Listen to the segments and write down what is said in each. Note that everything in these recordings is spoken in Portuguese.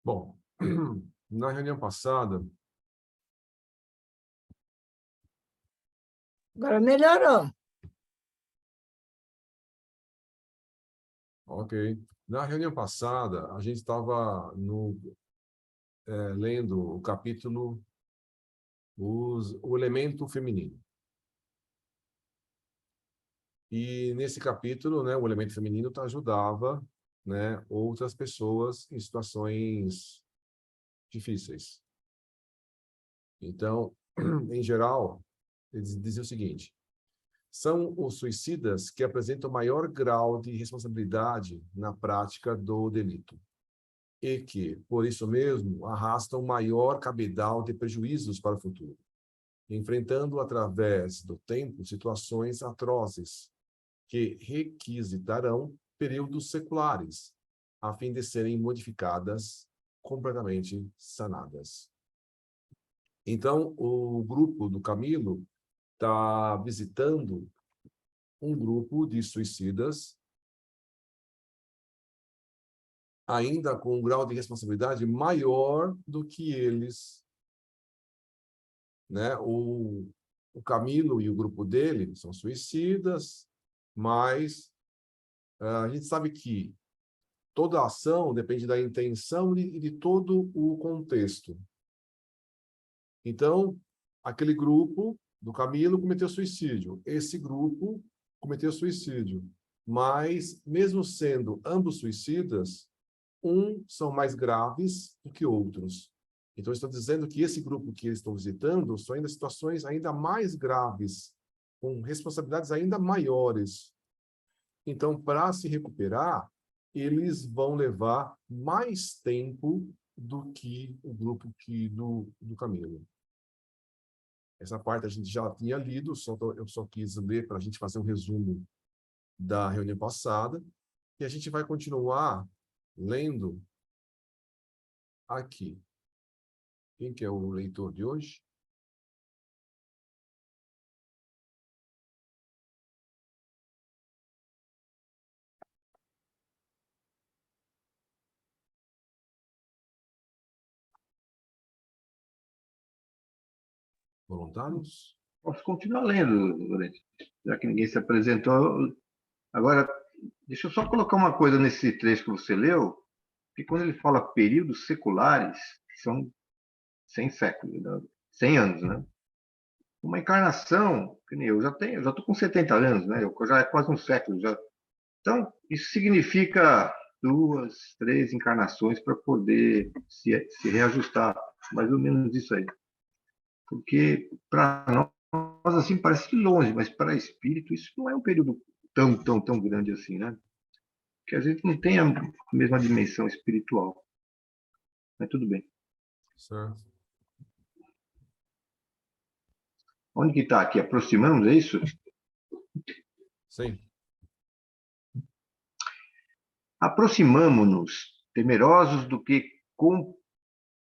Bom, na reunião passada, Agora melhorou. ok. Na reunião passada, a gente estava lendo o capítulo O Elemento Feminino. E nesse capítulo, né, o elemento feminino ajudava, né, outras pessoas em situações difíceis. Então, em geral, eles diziam o seguinte: são os suicidas que apresentam maior grau de responsabilidade na prática do delito e que, por isso mesmo, arrastam maior cabedal de prejuízos para o futuro, enfrentando através do tempo situações atrozes que requisitarão períodos seculares, a fim de serem modificadas, completamente sanadas. Então, o grupo do Camilo está visitando um grupo de suicidas, ainda com um grau de responsabilidade maior do que eles, né? O Camilo e o grupo dele são suicidas, mas a gente sabe que toda ação depende da intenção e de todo o contexto. Então, aquele grupo do Camilo cometeu suicídio. Esse grupo cometeu suicídio. Mas, mesmo sendo ambos suicidas, são mais graves do que outros. Então, estou dizendo que esse grupo que eles estão visitando são ainda situações ainda mais graves, com responsabilidades ainda maiores. Então, para se recuperar, eles vão levar mais tempo do que o grupo do Camilo. Essa parte a gente já tinha lido, eu só quis ler para a gente fazer um resumo da reunião passada. E a gente vai continuar lendo aqui. Quem que é o leitor de hoje? Voluntários? Posso continuar lendo, Lorente, já que ninguém se apresentou. Agora, deixa eu só colocar uma coisa nesse trecho que você leu, que quando ele fala períodos seculares, são 100 séculos, 100 anos, né? Uma encarnação, que nem eu já estou com 70 anos, né? Eu já é quase um século já. Então, isso significa 2, 3 encarnações para poder se reajustar, mais ou menos isso aí. Porque para nós, assim, parece que longe, mas para espírito isso não é um período tão grande assim, né? Que a gente não tem a mesma dimensão espiritual. Mas tudo bem. Certo. Onde que está aqui? Aproximamos, é isso? Sim. Aproximamo-nos, temerosos do que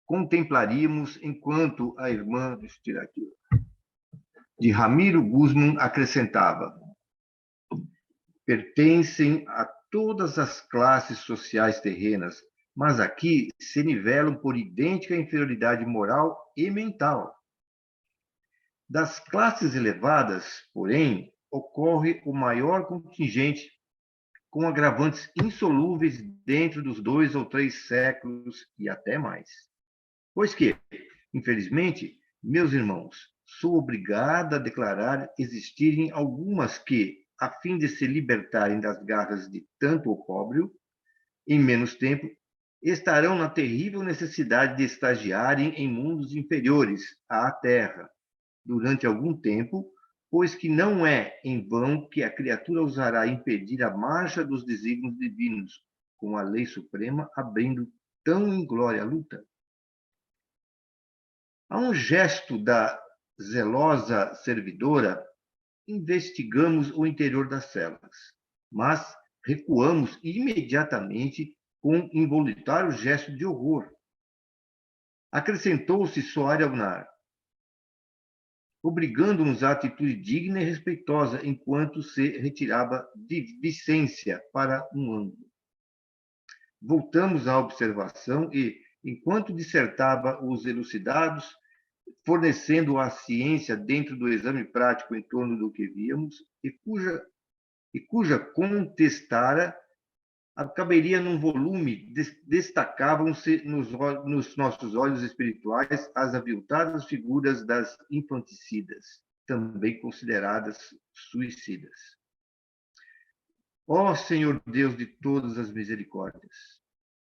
contemplaríamos enquanto a irmã, deixa eu tirar aqui, de Ramiro Guzmán acrescentava: pertencem a todas as classes sociais terrenas, mas aqui se nivelam por idêntica inferioridade moral e mental. Das classes elevadas, porém, ocorre o maior contingente, com agravantes insolúveis dentro dos 2 ou 3 séculos e até mais. Pois que, infelizmente, meus irmãos, sou obrigada a declarar existirem algumas que, a fim de se libertarem das garras de tanto opróbrio, em menos tempo, estarão na terrível necessidade de estagiarem em mundos inferiores à Terra, durante algum tempo, pois que não é em vão que a criatura ousará impedir a marcha dos desígnios divinos, com a lei suprema abrindo tão inglória luta. A um gesto da zelosa servidora, investigamos o interior das celas, mas recuamos imediatamente com involuntário gesto de horror. Acrescentou-se Soares Alnar, obrigando-nos à atitude digna e respeitosa enquanto se retirava de Vicência para um ângulo. Voltamos à observação e, enquanto dissertava os elucidados, fornecendo à ciência dentro do exame prático em torno do que víamos, e cuja contestara caberia num volume, destacavam-se nos nossos olhos espirituais as aviltadas figuras das infanticidas, também consideradas suicidas. Ó Senhor Deus de todas as misericórdias,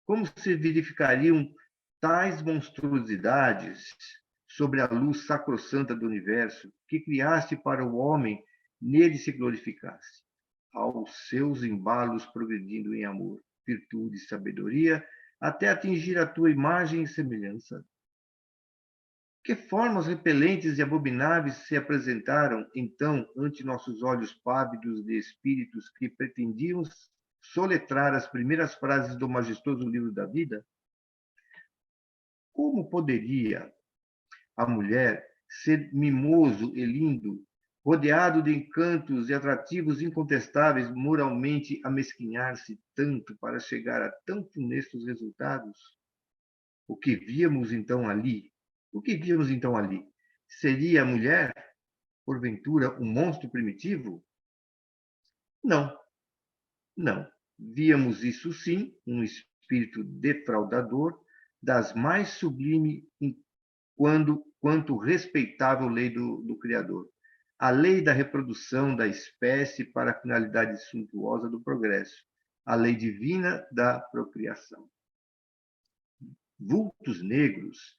como se verificariam tais monstruosidades sobre a luz sacrossanta do universo que criaste para o homem nele se glorificasse, aos seus embalos progredindo em amor, virtude e sabedoria, até atingir a tua imagem e semelhança. Que formas repelentes e abomináveis se apresentaram, então, ante nossos olhos pávidos de espíritos que pretendiam soletrar as primeiras frases do majestoso livro da vida? Como poderia a mulher ser mimoso e lindo, rodeado de encantos e atrativos incontestáveis, moralmente amesquinhar-se tanto para chegar a tão funestos resultados? O que víamos então ali? O que víamos então ali? Seria a mulher, porventura, um monstro primitivo? Não, não. Víamos isso sim, um espírito defraudador das mais sublime quanto respeitável lei do Criador. A lei da reprodução da espécie para a finalidade suntuosa do progresso. A lei divina da procriação. Vultos negros,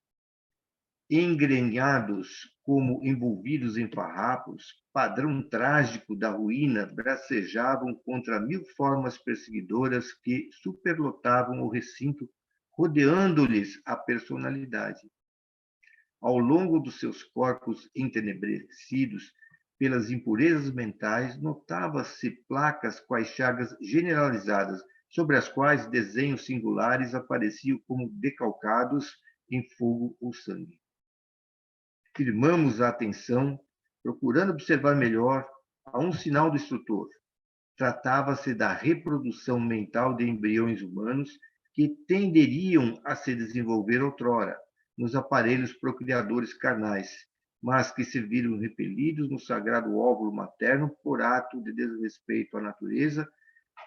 engrenhados como envolvidos em farrapos, padrão trágico da ruína, bracejavam contra 1000 formas perseguidoras que superlotavam o recinto, rodeando-lhes a personalidade. Ao longo dos seus corpos entenebrecidos pelas impurezas mentais, notava-se placas quais chagas generalizadas, sobre as quais desenhos singulares apareciam como decalcados em fogo ou sangue. Firmamos a atenção, procurando observar melhor, a um sinal do instrutor. Tratava-se da reprodução mental de embriões humanos que tenderiam a se desenvolver outrora nos aparelhos procriadores carnais, mas que se viram repelidos no sagrado óvulo materno por ato de desrespeito à natureza,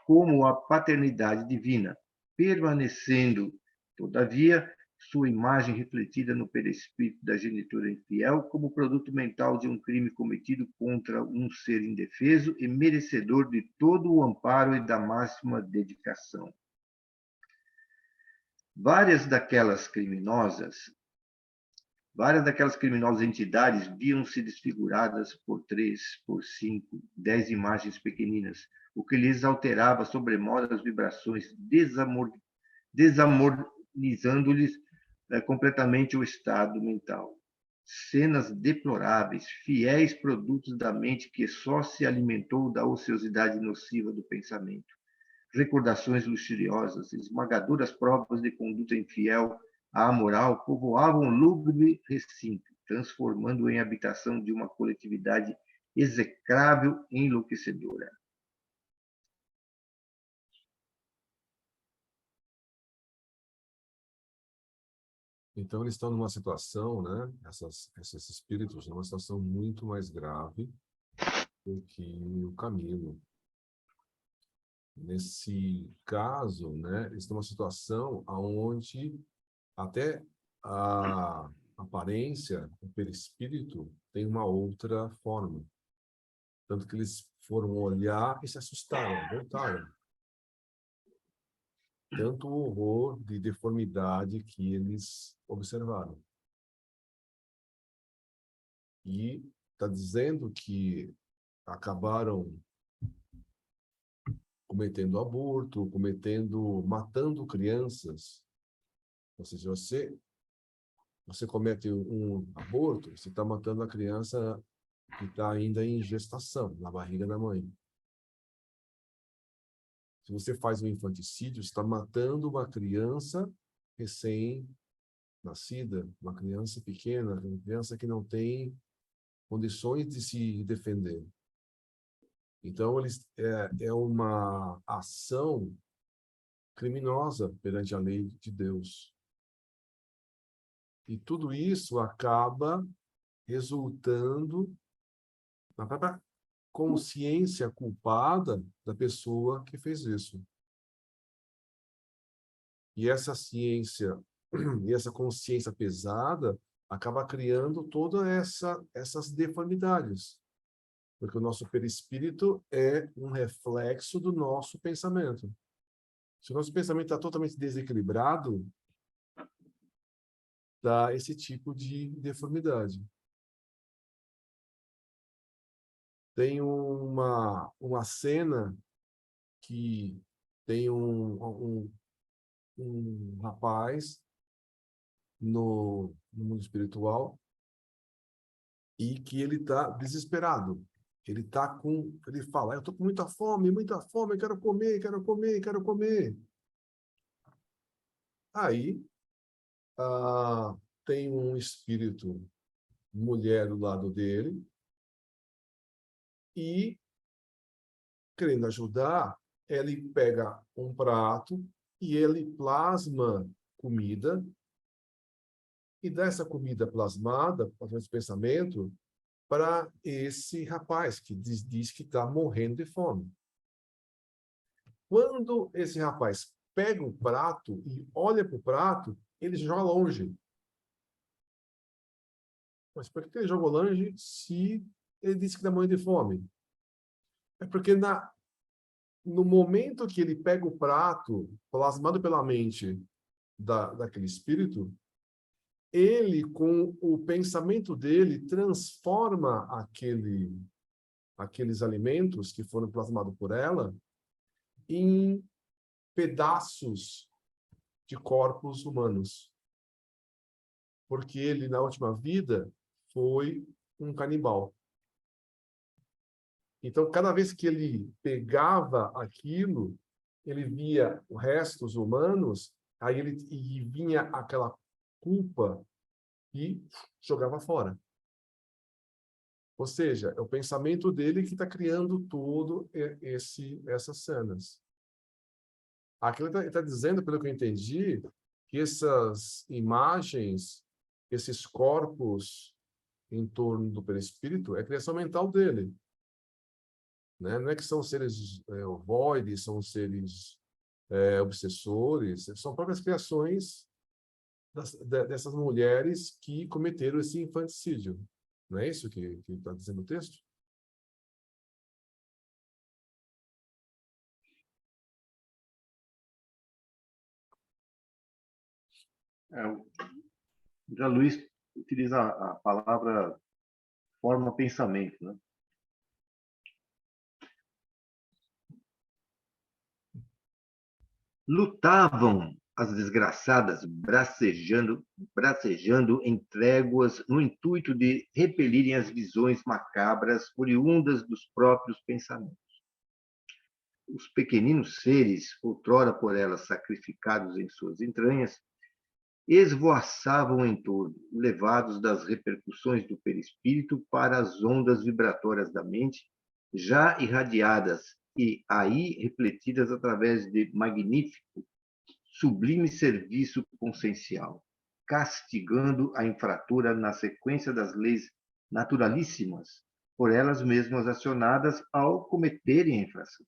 como a paternidade divina, permanecendo, todavia, sua imagem refletida no perispírito da genitora infiel como produto mental de um crime cometido contra um ser indefeso e merecedor de todo o amparo e da máxima dedicação. Várias daquelas criminosas entidades viam-se desfiguradas por 3, por 5, 10 imagens pequeninas, o que lhes alterava sobremodo as vibrações, desarmonizando-lhes completamente o estado mental. Cenas deploráveis, fiéis produtos da mente que só se alimentou da ociosidade nociva do pensamento. Recordações luxuriosas, esmagadoras provas de conduta infiel à moral povoavam o lúgubre recinto, transformando-o em habitação de uma coletividade execrável e enlouquecedora. Então, eles estão numa situação, né? Esses espíritos, numa situação muito mais grave do que o Camilo. Nesse caso, né? Eles estão numa situação onde até a aparência, o perispírito, tem uma outra forma. Tanto que eles foram olhar e se assustaram, voltaram. Tanto o horror de deformidade que eles observaram. E está dizendo que acabaram cometendo aborto, matando crianças. Ou seja, você comete um aborto, você está matando a criança que está ainda em gestação, na barriga da mãe. Se você faz um infanticídio, você está matando uma criança recém-nascida, uma criança pequena, uma criança que não tem condições de se defender. Então, é uma ação criminosa perante a lei de Deus. E tudo isso acaba resultando na própria consciência culpada da pessoa que fez isso. E essa ciência e essa consciência pesada acaba criando todas essas deformidades. Porque o nosso perispírito é um reflexo do nosso pensamento. Se o nosso pensamento está totalmente desequilibrado, dá esse tipo de deformidade. Tem uma cena que tem um rapaz no mundo espiritual e que ele está desesperado. Ele fala, eu estou com muita fome, eu quero comer, quero comer, quero comer. Aí, tem um espírito mulher do lado dele e, querendo ajudar, ele pega um prato e ele plasma comida e dá essa comida plasmada, através do pensamento, para esse rapaz que diz que está morrendo de fome. Quando esse rapaz pega o prato e olha para o prato, ele joga longe. Mas por que ele jogou longe se ele disse que está morrendo de fome? É porque no momento que ele pega o prato, plasmado pela mente daquele espírito, ele, com o pensamento dele, transforma aqueles alimentos que foram plasmados por ela em pedaços de corpos humanos. Porque ele, na última vida, foi um canibal. Então, cada vez que ele pegava aquilo, ele via os restos humanos, e vinha aquela culpa e jogava fora. Ou seja, é o pensamento dele que está criando todo essas cenas. Aqui ele está dizendo, pelo que eu entendi, que essas imagens, esses corpos em torno do perispírito, é a criação mental dele. Né? Não é que são seres ovoides, são seres obsessores, são próprias criações dessas mulheres que cometeram esse infanticídio. Não é isso que está dizendo o texto? O Jean Luiz utiliza a palavra forma pensamento, né? Lutavam as desgraçadas, bracejando em tréguas, no intuito de repelirem as visões macabras oriundas dos próprios pensamentos. Os pequeninos seres, outrora por elas sacrificados em suas entranhas, esvoaçavam em torno, levados das repercussões do perispírito para as ondas vibratórias da mente, já irradiadas e aí refletidas através de magnífico, sublime serviço consciencial, castigando a infratura na sequência das leis naturalíssimas, por elas mesmas acionadas ao cometerem a infração.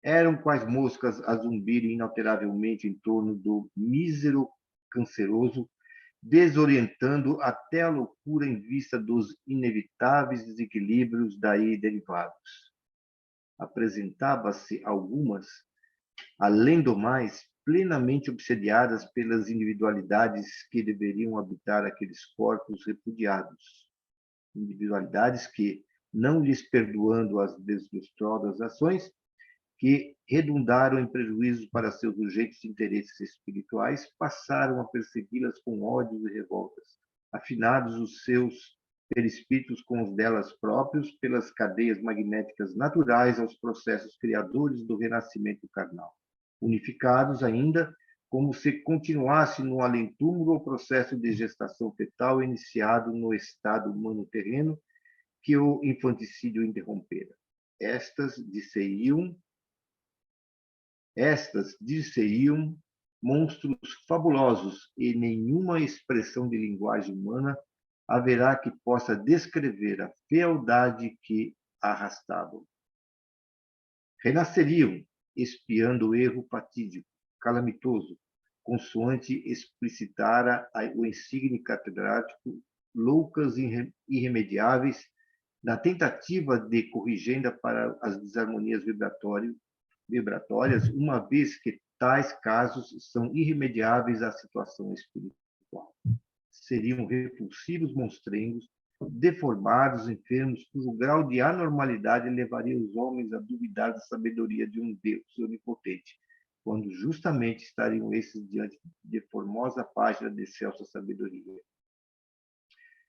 Eram quais moscas a zumbirem inalteravelmente em torno do mísero canceroso, desorientando até a loucura em vista dos inevitáveis desequilíbrios daí derivados. Apresentava-se algumas, além do mais, plenamente obsediadas pelas individualidades que deveriam habitar aqueles corpos repudiados. Individualidades que, não lhes perdoando as deslustradas ações, que redundaram em prejuízos para seus urgentes interesses espirituais, passaram a persegui-las com ódios e revoltas, afinados os seus perispíritos com os delas próprios pelas cadeias magnéticas naturais aos processos criadores do renascimento carnal, unificados ainda como se continuasse no além-túmulo o processo de gestação fetal iniciado no estado humano terreno que o infanticídio interrompera. Estas dir-se-iam monstros fabulosos, e nenhuma expressão de linguagem humana haverá que possa descrever a fealdade que arrastavam. Renasceriam, expiando o erro fatídico, calamitoso, consoante explicitara o insigne catedrático, loucas irremediáveis, na tentativa de corrigenda para as desarmonias vibratórias, uma vez que tais casos são irremediáveis à situação espiritual. Seriam repulsivos monstrengos, deformados, enfermos, cujo grau de anormalidade levaria os homens a duvidar da sabedoria de um Deus onipotente, quando justamente estariam esses diante de formosa página de excelsa sabedoria.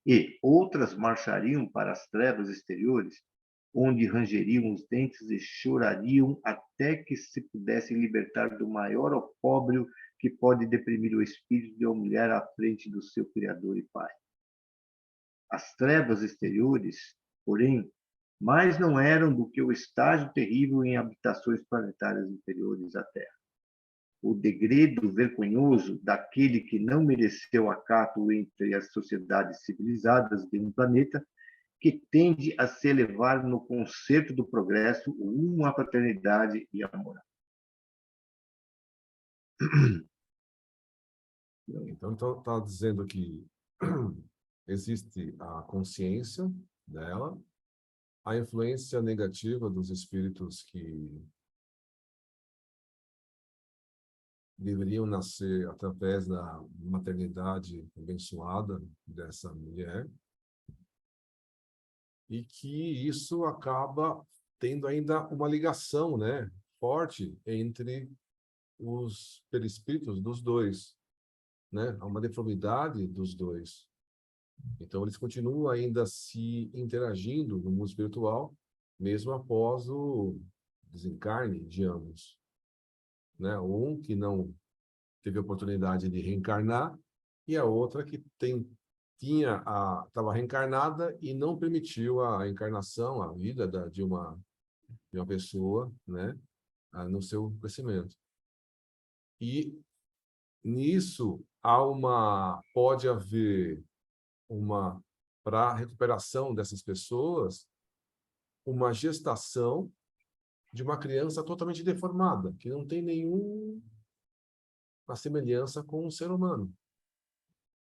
E outras marchariam para as trevas exteriores, onde rangeriam os dentes e chorariam até que se pudessem libertar do maior opróbrio que pode deprimir o espírito de uma mulher à frente do seu Criador e Pai. As trevas exteriores, porém, mais não eram do que o estágio terrível em habitações planetárias inferiores à Terra. O degredo vergonhoso daquele que não mereceu acato entre as sociedades civilizadas de um planeta que tende a se elevar no concerto do progresso, rumo à fraternidade e à moral. Então, está dizendo que existe a consciência dela, a influência negativa dos espíritos que deveriam nascer através da maternidade abençoada dessa mulher, e que isso acaba tendo ainda uma ligação, né, forte entre os perispíritos dos dois, né? Há uma deformidade dos dois. Então, eles continuam ainda se interagindo no mundo espiritual, mesmo após o desencarne de ambos, né? Um que não teve a oportunidade de reencarnar e a outra que estava reencarnada e não permitiu a encarnação, a vida de uma pessoa, né? No seu crescimento. E nisso pode haver para a recuperação dessas pessoas, uma gestação de uma criança totalmente deformada, que não tem nenhuma semelhança com um ser humano.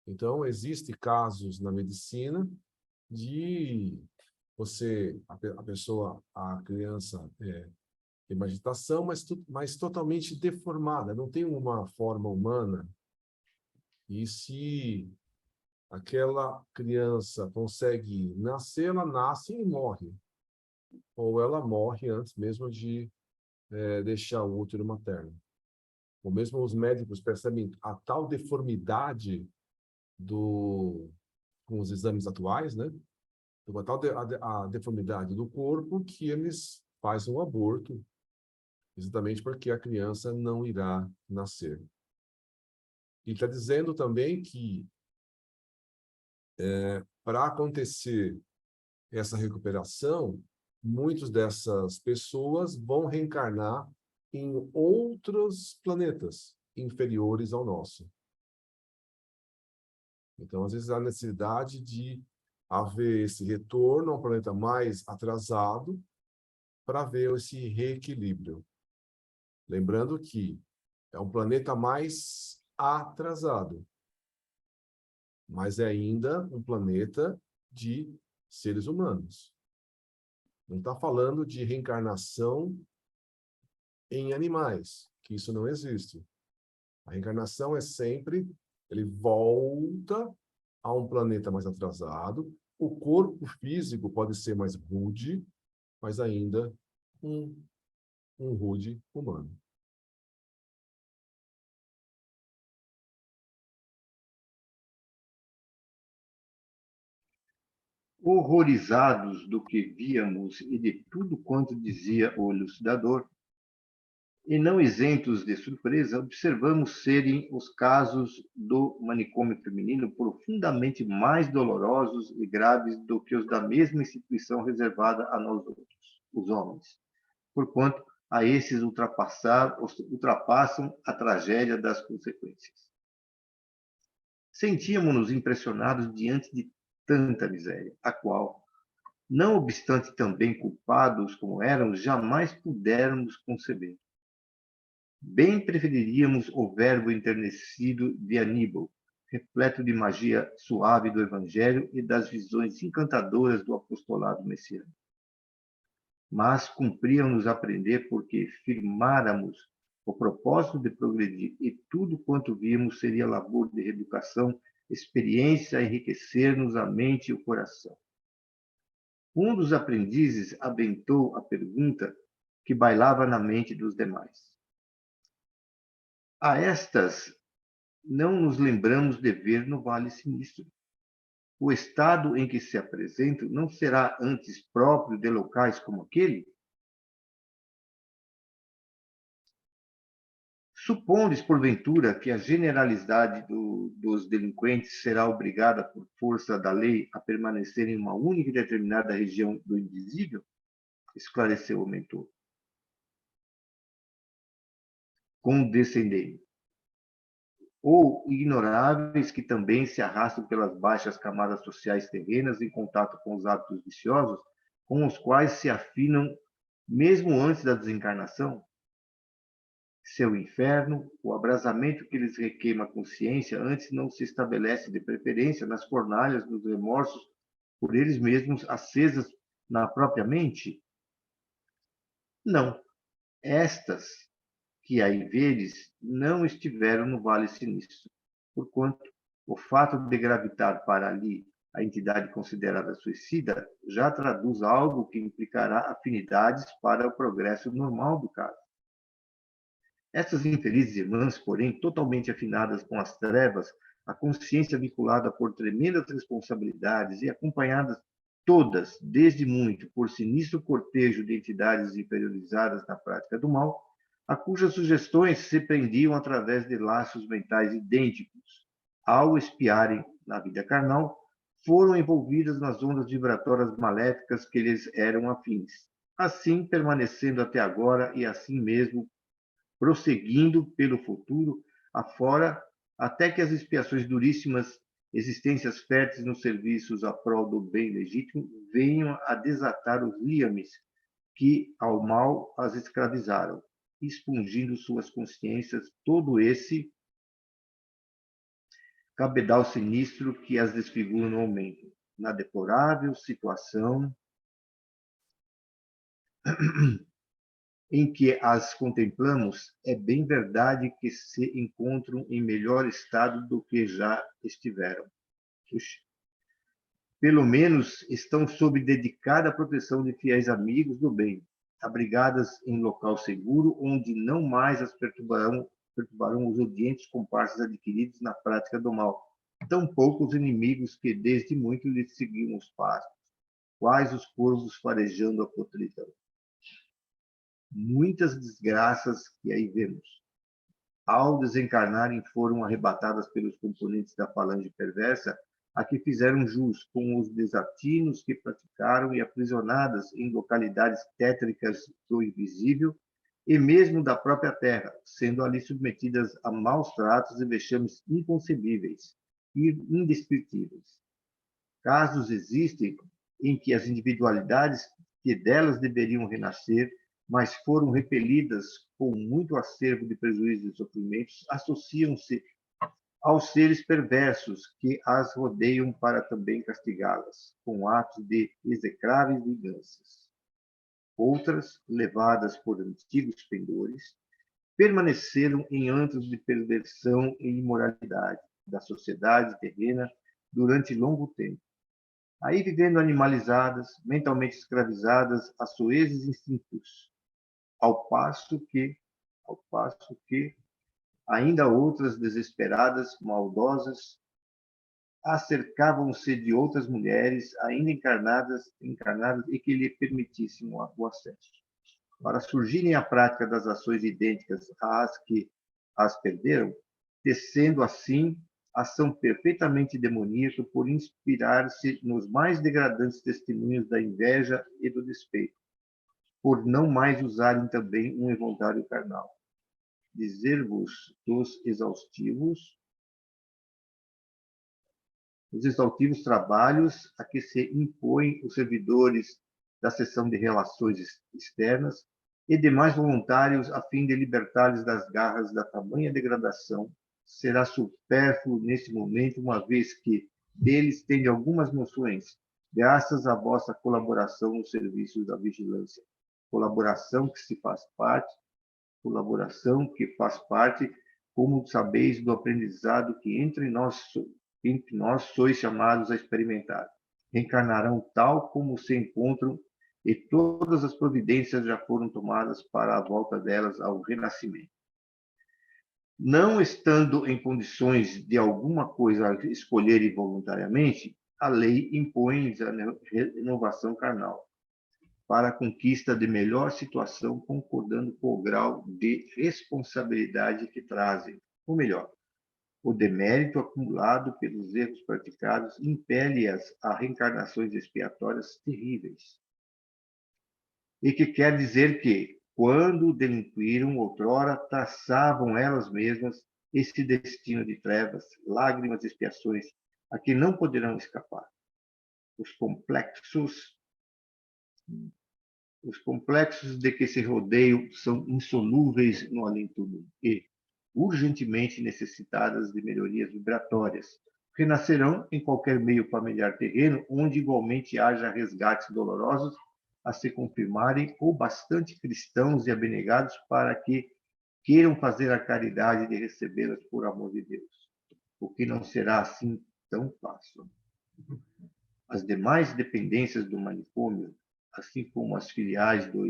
Então, existem casos na medicina de a criança tem uma gestação, mas totalmente deformada, não tem uma forma humana. E se aquela criança consegue nascer, ela nasce e morre. Ou ela morre antes mesmo de deixar o útero materno. Ou mesmo os médicos percebem a tal deformidade com os exames atuais, né? A tal a deformidade do corpo que eles fazem um aborto, exatamente porque a criança não irá nascer. E está dizendo também que para acontecer essa recuperação, muitas dessas pessoas vão reencarnar em outros planetas inferiores ao nosso. Então, às vezes, há necessidade de haver esse retorno a um planeta mais atrasado para ver esse reequilíbrio. Lembrando que é um planeta mais atrasado, mas é ainda um planeta de seres humanos. Não está falando de reencarnação em animais, que isso não existe. A reencarnação é sempre, ele volta a um planeta mais atrasado, o corpo físico pode ser mais rude, mas ainda um rude humano. Horrorizados do que víamos e de tudo quanto dizia o elucidador, e não isentos de surpresa, observamos serem os casos do manicômio feminino profundamente mais dolorosos e graves do que os da mesma instituição reservada a nós outros, os homens, porquanto a esses ultrapassam a tragédia das consequências. Sentíamos-nos impressionados diante de tanta miséria, a qual, não obstante também culpados como éramos, jamais pudéramos conceber. Bem preferiríamos o verbo enternecido de Aníbal, repleto de magia suave do Evangelho e das visões encantadoras do apostolado messiânico. Mas cumpria-nos aprender porque firmáramos o propósito de progredir e tudo quanto víamos seria labor de reeducação, experiência a enriquecer-nos a mente e o coração. Um dos aprendizes abençoou a pergunta que bailava na mente dos demais. A estas não nos lembramos de ver no Vale Sinistro. O estado em que se apresentam não será antes próprio de locais como aquele? Supondes, porventura, que a generalidade dos delinquentes será obrigada, por força da lei, a permanecer em uma única e determinada região do invisível? Esclareceu o mentor. Condescendente. Ou ignoráveis que também se arrastam pelas baixas camadas sociais terrenas em contato com os hábitos viciosos, com os quais se afinam mesmo antes da desencarnação? Seu inferno, o abrasamento que lhes requeima a consciência, antes não se estabelece de preferência nas fornalhas dos remorsos por eles mesmos acesas na própria mente? Não. Estas que aí vedes não estiveram no Vale Sinistro, porquanto o fato de gravitar para ali a entidade considerada suicida já traduz algo que implicará afinidades para o progresso normal do caso. Essas infelizes irmãs, porém, totalmente afinadas com as trevas, a consciência vinculada por tremendas responsabilidades e acompanhadas todas, desde muito, por sinistro cortejo de entidades inferiorizadas na prática do mal, a cujas sugestões se prendiam através de laços mentais idênticos, ao espiarem na vida carnal, foram envolvidas nas ondas vibratórias maléficas que lhes eram afins, assim permanecendo até agora e assim mesmo prosseguindo pelo futuro afora, até que as expiações duríssimas, existências férteis nos serviços a prol do bem legítimo, venham a desatar os liames que ao mal as escravizaram, expungindo suas consciências todo esse cabedal sinistro que as desfigura no momento, na deplorável situação em que as contemplamos, é bem verdade que se encontram em melhor estado do que já estiveram. Pelo menos estão sob dedicada proteção de fiéis amigos do bem, abrigadas em local seguro, onde não mais as perturbarão os odientos comparsas adquiridos na prática do mal, tampouco os inimigos que desde muito lhes seguiam os passos, quais os corvos farejando a podridão. Muitas desgraças que aí vemos, ao desencarnarem, foram arrebatadas pelos componentes da falange perversa a que fizeram jus, com os desatinos que praticaram e aprisionadas em localidades tétricas do invisível e mesmo da própria terra, sendo ali submetidas a maus tratos e vexames inconcebíveis e indescritíveis. Casos existem em que as individualidades que delas deveriam renascer, mas foram repelidas com muito acervo de prejuízos e sofrimentos, associam-se aos seres perversos que as rodeiam para também castigá-las, com atos de execráveis vinganças. Outras, levadas por antigos pendores, permaneceram em antros de perversão e imoralidade da sociedade terrena durante longo tempo. Aí vivendo animalizadas, mentalmente escravizadas a soezes instintos, ao passo que ainda outras desesperadas, maldosas, acercavam-se de outras mulheres ainda encarnadas e que lhe permitissem o acesso. Para surgirem à prática das ações idênticas às que as perderam, tecendo assim ação perfeitamente demoníaca por inspirar-se nos mais degradantes testemunhos da inveja e do despeito, por não mais usarem também um involuntário carnal. Dizer-vos os exaustivos trabalhos a que se impõem os servidores da seção de relações externas e demais voluntários a fim de libertá-los das garras da tamanha degradação, será supérfluo neste momento, uma vez que deles tende algumas noções, graças à vossa colaboração nos serviços da vigilância. Colaboração que faz parte, como sabeis, do aprendizado que entre nós sois chamados a experimentar. Reencarnarão tal como se encontram e todas as providências já foram tomadas para a volta delas ao renascimento. Não estando em condições de alguma coisa escolherem voluntariamente, a lei impõe-lhes a renovação carnal, para a conquista de melhor situação, concordando com o grau de responsabilidade que trazem. Ou melhor, o demérito acumulado pelos erros praticados impele-as a reencarnações expiatórias terríveis. E que quer dizer que, quando delinquiram outrora, traçavam elas mesmas esse destino de trevas, lágrimas e expiações, a que não poderão escapar. Os complexos de que se rodeiam são insolúveis no além-túmulo e, urgentemente necessitadas de melhorias vibratórias, renascerão em qualquer meio familiar terreno, onde igualmente haja resgates dolorosos a se confirmarem ou bastante cristãos e abnegados para que queiram fazer a caridade de recebê-las por amor de Deus, o que não será assim tão fácil. As demais dependências do manicômio, assim como as filiais do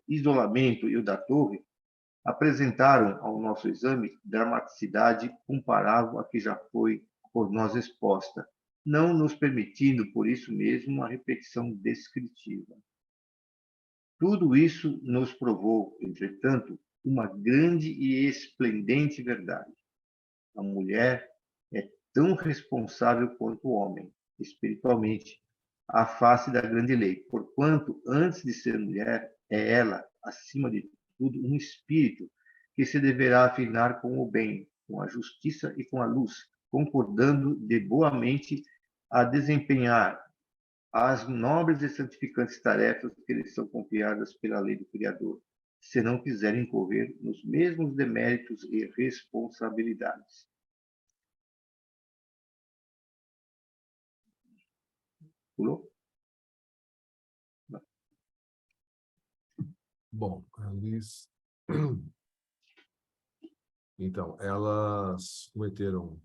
isolamento e o da torre, apresentaram ao nosso exame dramaticidade comparável à que já foi por nós exposta, não nos permitindo, por isso mesmo, uma repetição descritiva. Tudo isso nos provou, entretanto, uma grande e esplendente verdade. A mulher é tão responsável quanto o homem, espiritualmente, à face da grande lei, porquanto, antes de ser mulher, é ela, acima de tudo, um espírito que se deverá afinar com o bem, com a justiça e com a luz, concordando de boamente a desempenhar as nobres e santificantes tarefas que lhes são confiadas pela lei do Criador, se não quiserem incorrer nos mesmos deméritos e responsabilidades. Pulou? Bom, Alice... Então, elas cometeram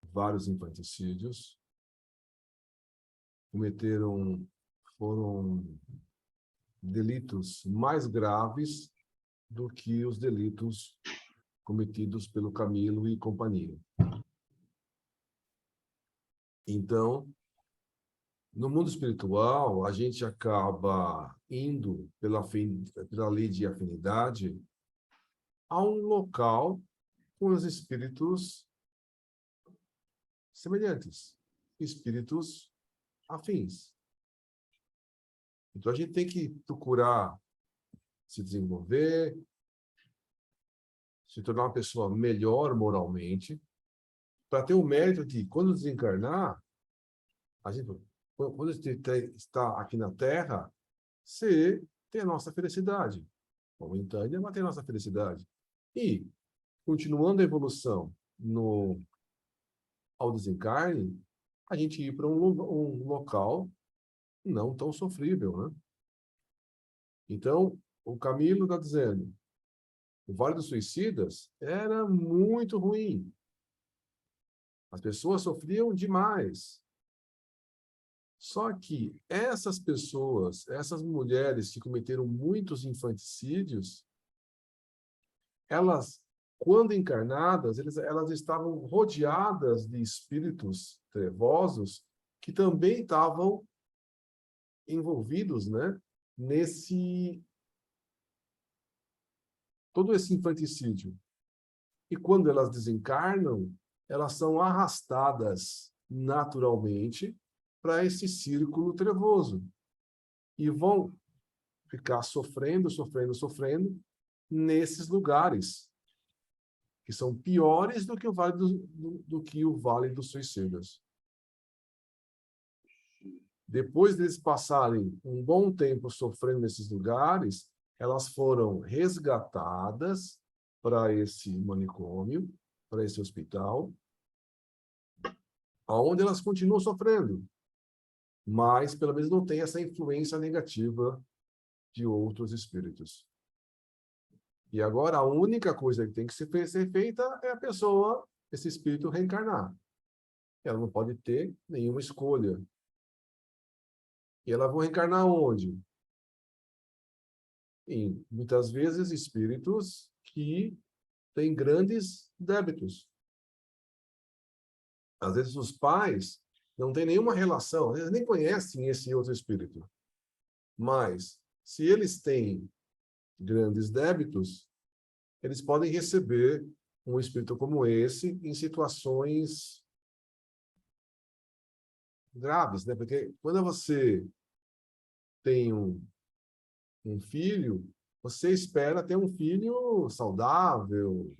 vários infanticídios, foram delitos mais graves do que os delitos cometidos pelo Camilo e companhia. Então, no mundo espiritual, a gente acaba indo pela lei de afinidade a um local com os espíritos semelhantes, espíritos afins. Então, a gente tem que procurar se desenvolver, se tornar uma pessoa melhor moralmente, para ter o mérito de, quando desencarnar, quando está aqui na Terra, ter a nossa felicidade. Momentânea, mas ter a nossa felicidade. E, continuando a evolução ao desencarne, a gente ir para um local não tão sofrível, né? Então, o Camilo está dizendo, o Vale dos Suicidas era muito ruim. As pessoas sofriam demais. Só que essas pessoas, essas mulheres que cometeram muitos infanticídios, elas, quando encarnadas, elas estavam rodeadas de espíritos trevosos que também estavam envolvidos, né, todo esse infanticídio. E quando elas desencarnam, elas são arrastadas naturalmente para esse círculo trevoso e vão ficar sofrendo, sofrendo, sofrendo nesses lugares que são piores do que o Vale dos Suicidas. Depois deles passarem um bom tempo sofrendo nesses lugares, elas foram resgatadas para esse manicômio, para esse hospital, onde elas continuam sofrendo, mas pelo menos não tem essa influência negativa de outros espíritos. E agora a única coisa que tem que ser feita é a pessoa, esse espírito, reencarnar. Ela não pode ter nenhuma escolha. E ela vai reencarnar onde? Em, muitas vezes, espíritos que têm grandes débitos. Às vezes os pais não têm nenhuma relação, eles nem conhecem esse outro espírito. Mas, se eles têm grandes débitos, eles podem receber um espírito como esse em situações graves, né? Porque quando você tem um filho, você espera ter um filho saudável.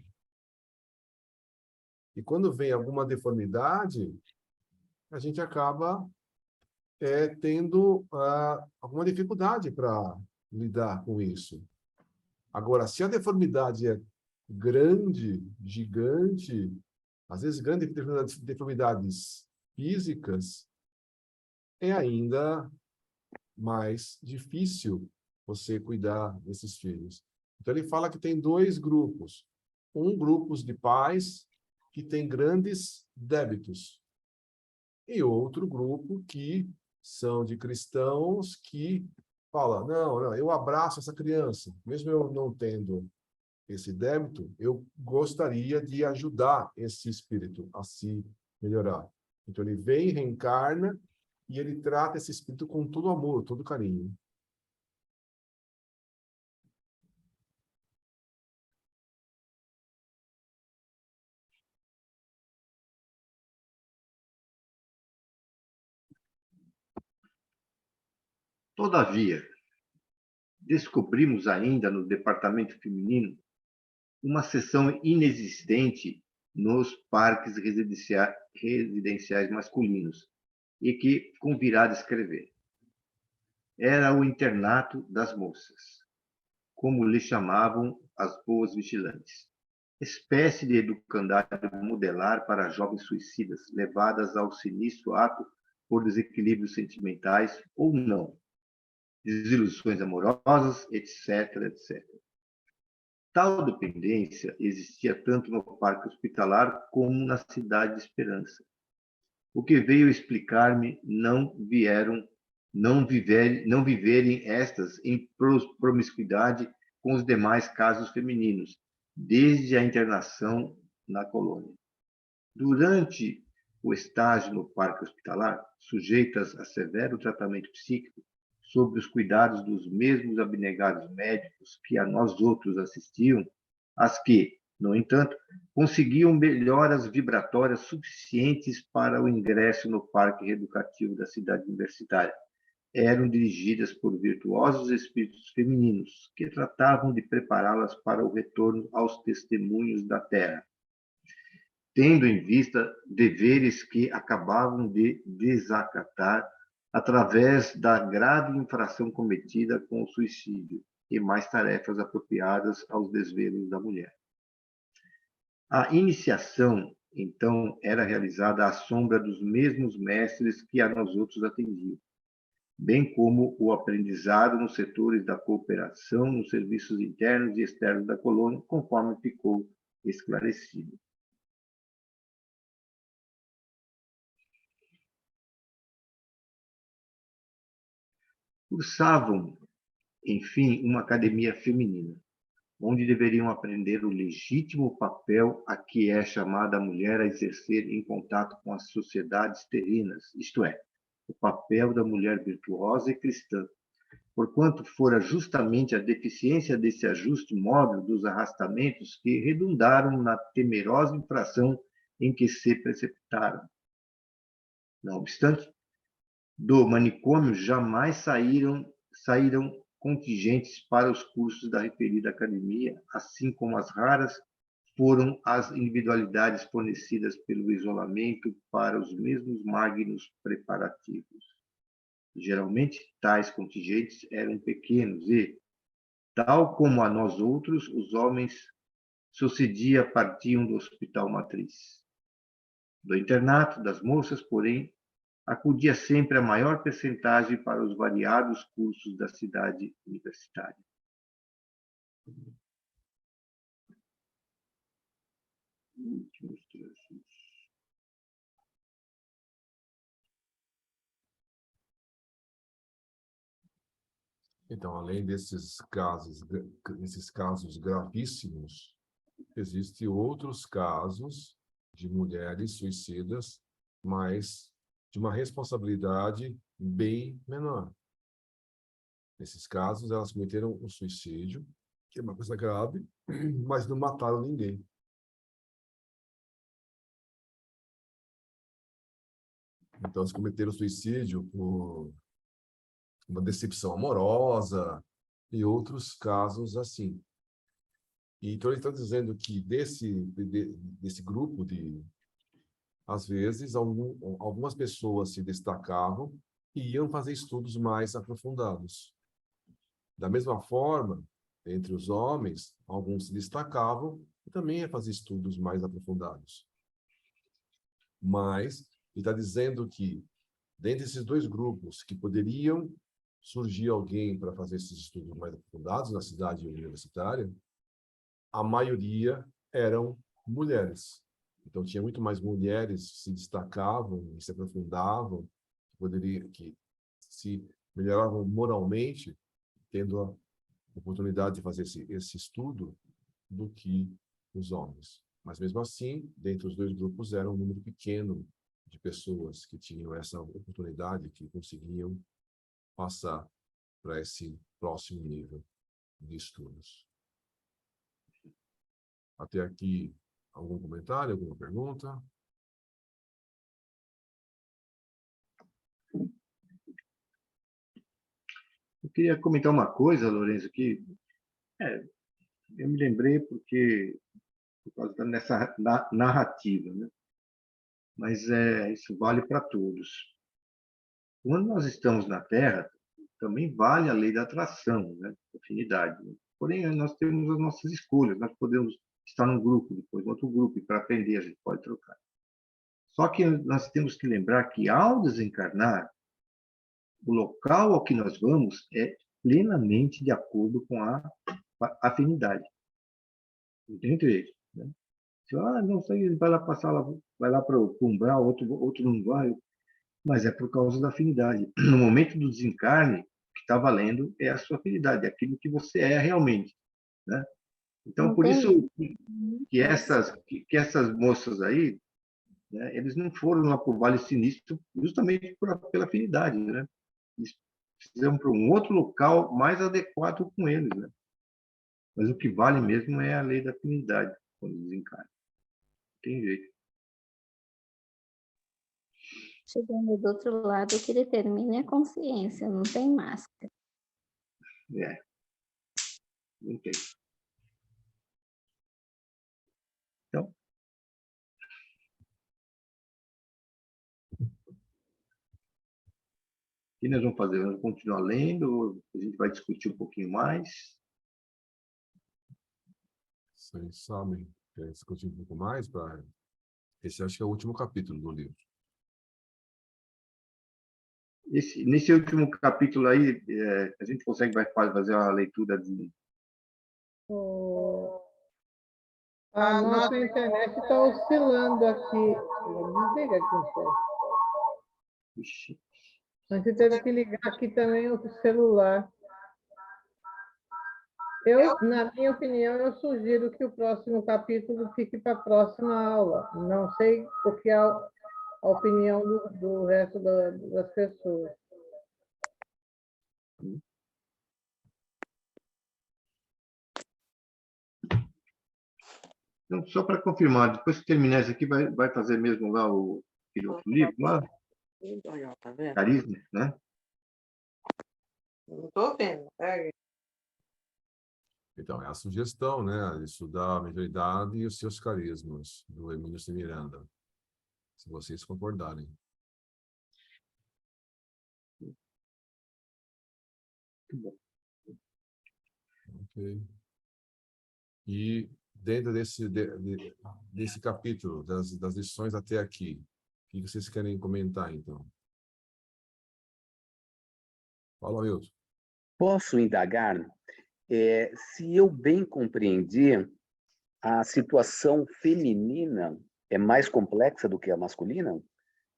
E quando vem alguma deformidade, a gente acaba tendo alguma dificuldade para lidar com isso. Agora, se a deformidade é grande, gigante, às vezes grandes deformidades físicas, é ainda mais difícil você cuidar desses filhos. Então, ele fala que tem dois grupos. Um grupo de pais que tem grandes débitos e outro grupo que são de cristãos que fala, não, eu abraço essa criança, mesmo eu não tendo esse débito, eu gostaria de ajudar esse espírito a se melhorar. Então, ele vem, reencarna, e ele trata esse espírito com todo amor, todo carinho. Todavia, descobrimos ainda no departamento feminino uma seção inexistente nos parques residenciais masculinos e que convirá descrever. Era o internato das moças, como lhe chamavam as boas vigilantes, espécie de educandário modelar para jovens suicidas levadas ao sinistro ato por desequilíbrios sentimentais ou não, desilusões amorosas, etc, etc. Tal dependência existia tanto no parque hospitalar como na cidade de Esperança. O que veio explicar-me não viverem estas em promiscuidade com os demais casos femininos, desde a internação na colônia. Durante o estágio no parque hospitalar, sujeitas a severo tratamento psíquico, sob os cuidados dos mesmos abnegados médicos que a nós outros assistiam, as que, no entanto, conseguiam melhoras vibratórias suficientes para o ingresso no parque reeducativo da cidade universitária, eram dirigidas por virtuosos espíritos femininos que tratavam de prepará-las para o retorno aos testemunhos da terra, tendo em vista deveres que acabavam de desacatar através da grave infração cometida com o suicídio e mais tarefas apropriadas aos desvelos da mulher. A iniciação, então, era realizada à sombra dos mesmos mestres que a nós outros atendiam, bem como o aprendizado nos setores da cooperação, nos serviços internos e externos da colônia, conforme ficou esclarecido. Cursavam, enfim, uma academia feminina, onde deveriam aprender o legítimo papel a que é chamada a mulher a exercer em contato com as sociedades terrenas, isto é, o papel da mulher virtuosa e cristã, porquanto fora justamente a deficiência desse ajuste móvel dos arrastamentos que redundaram na temerosa infração em que se precipitaram. Não obstante, do manicômio jamais saíram contingentes para os cursos da referida academia, assim como as raras foram as individualidades fornecidas pelo isolamento para os mesmos magnos preparativos. Geralmente, tais contingentes eram pequenos e, tal como a nós outros, os homens sucedia partiam do hospital matriz. Do internato das moças, porém, acudia sempre a maior percentagem para os variados cursos da cidade universitária. Últimos trechos. Então, além desses casos gravíssimos, existem outros casos de mulheres suicidas, mas de uma responsabilidade bem menor. Nesses casos, elas cometeram um suicídio, que é uma coisa grave, mas não mataram ninguém. Então, eles cometeram suicídio por uma decepção amorosa e outros casos assim. Então, ele está dizendo que desse grupo às vezes, algumas pessoas se destacavam e iam fazer estudos mais aprofundados. Da mesma forma, entre os homens, alguns se destacavam e também iam fazer estudos mais aprofundados. Mas ele está dizendo que, dentre esses dois grupos, que poderiam surgir alguém para fazer esses estudos mais aprofundados na cidade universitária, a maioria eram mulheres. Então, tinha muito mais mulheres que se destacavam e se aprofundavam, que se melhoravam moralmente, tendo a oportunidade de fazer esse estudo, do que os homens. Mas, mesmo assim, dentre os dois grupos, era um número pequeno de pessoas que tinham essa oportunidade, que conseguiam passar para esse próximo nível de estudos. Até aqui, algum comentário, alguma pergunta? Eu queria comentar uma coisa, Lourenço, que eu me lembrei por causa dessa narrativa, né? Mas isso vale para todos. Quando nós estamos na Terra, também vale a lei da atração, né? Afinidade. Né? Porém, nós temos as nossas escolhas, nós podemos estar num grupo, depois em outro grupo, e para aprender a gente pode trocar. Só que nós temos que lembrar que, ao desencarnar, o local ao que nós vamos é plenamente de acordo com a afinidade. Não tem jeito. Né? Se, não sei, ele vai lá passar, vai lá para o umbral, outro não vai, mas é por causa da afinidade. No momento do desencarne, o que está valendo é a sua afinidade, é aquilo que você é realmente. Né? Então, por isso que essas moças aí, né, eles não foram lá para o Vale Sinistro justamente pela afinidade. Né? Eles precisam para um outro local mais adequado com eles. Né? Mas o que vale mesmo é a lei da afinidade, quando desencarna. Não tem jeito. Chegando do outro lado, o que determina é a consciência, não tem máscara. Não tem. Então, o que nós vamos fazer? Vamos continuar lendo? A gente vai discutir um pouquinho mais? Vocês sabem, quer discutir um pouco mais? Esse acho que é o último capítulo do livro. Nesse último capítulo aí, a gente vai fazer uma leitura de... A nossa internet está oscilando aqui. Desliga aqui um pouco. A gente teve que ligar aqui também o celular. Na minha opinião, eu sugiro que o próximo capítulo fique para a próxima aula. Não sei o que é a opinião do resto das pessoas. Então, só para confirmar, depois que terminar isso aqui, vai fazer mesmo lá aquele outro livro lá? Carisma, né? Não estou vendo. Peraí. Então, é a sugestão, né, de estudar a mediunidade e os seus carismas, do Emílio C. Miranda, se vocês concordarem. Ok. E dentro desse capítulo, das lições até aqui, o que vocês querem comentar, então? Fala, Milton. Posso indagar? Se eu bem compreendi, a situação feminina é mais complexa do que a masculina?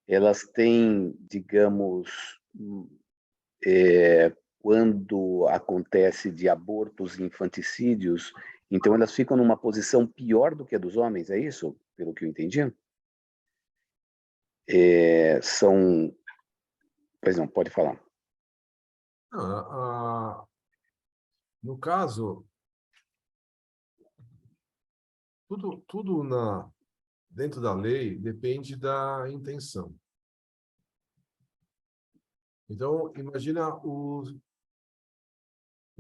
Elas têm, digamos, quando acontece de abortos e infanticídios, então elas ficam numa posição pior do que a dos homens, é isso? Pelo que eu entendi? Pois não, pode falar. No caso, tudo dentro da lei depende da intenção. Então, imagina o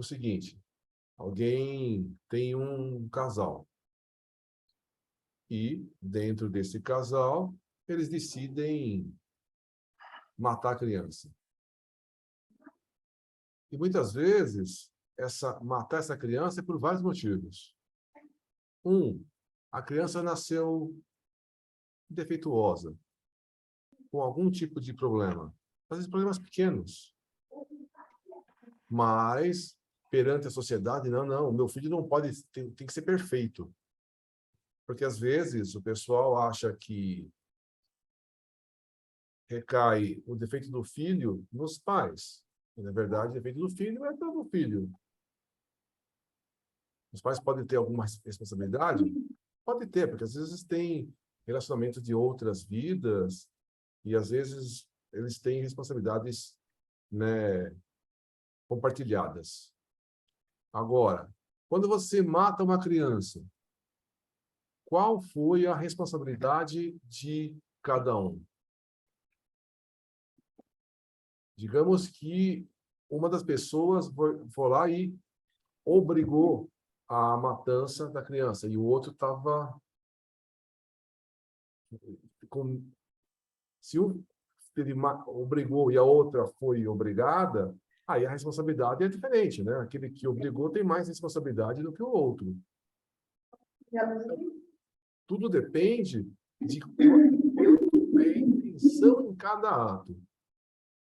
seguinte: alguém tem um casal e, dentro desse casal, eles decidem matar a criança. E muitas vezes, matar essa criança é por vários motivos. A criança nasceu defeituosa, com algum tipo de problema. Às vezes, problemas pequenos. Mas, perante a sociedade, não, meu filho não pode, tem que ser perfeito. Porque, às vezes, o pessoal acha que recai o defeito do filho nos pais. E, na verdade, o defeito do filho é do filho. Os pais podem ter alguma responsabilidade? Pode ter, porque às vezes tem relacionamento de outras vidas e às vezes eles têm responsabilidades, né, compartilhadas. Agora, quando você mata uma criança, qual foi a responsabilidade de cada um? Digamos que uma das pessoas foi lá e obrigou a matança da criança e o outro estava com... Se um obrigou e a outra foi obrigada, aí a responsabilidade é diferente, né? Aquele que obrigou tem mais responsabilidade do que o outro. Tudo depende de qual é a intenção em cada ato.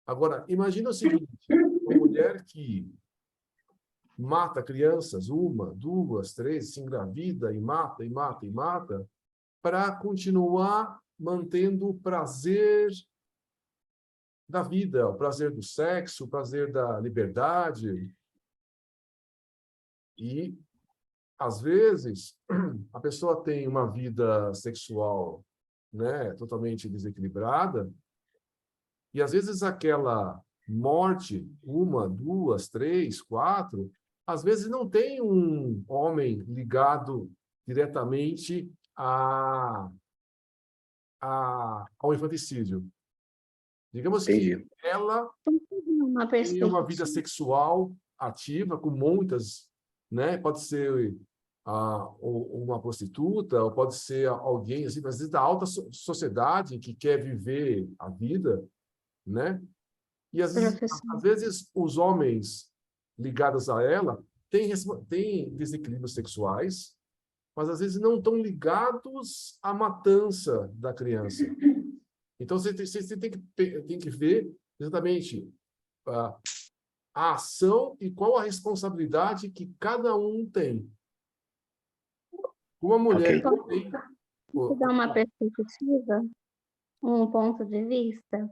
Agora, imagina o seguinte: uma mulher que mata crianças, 1, 2, 3, se engravida e mata, e mata, e mata, para continuar mantendo o prazer da vida, o prazer do sexo, o prazer da liberdade. E, às vezes, a pessoa tem uma vida sexual, né, totalmente desequilibrada, e, às vezes, aquela morte, 1, 2, 3, 4, às vezes não tem um homem ligado diretamente ao infanticídio. Digamos Entendi. que ela Uma tem uma vida perspectiva. sexual ativa, com muitas, né? Pode ser uma prostituta, ou pode ser alguém, assim, às vezes da alta sociedade que quer viver a vida, né? E Professor, às vezes os homens ligados a ela têm desequilíbrios sexuais, mas às vezes não estão ligados à matança da criança. Então você tem que ver exatamente a ação e qual a responsabilidade que cada um tem. Uma mulher Ok. tem... posso dar uma perspectiva, um ponto de vista?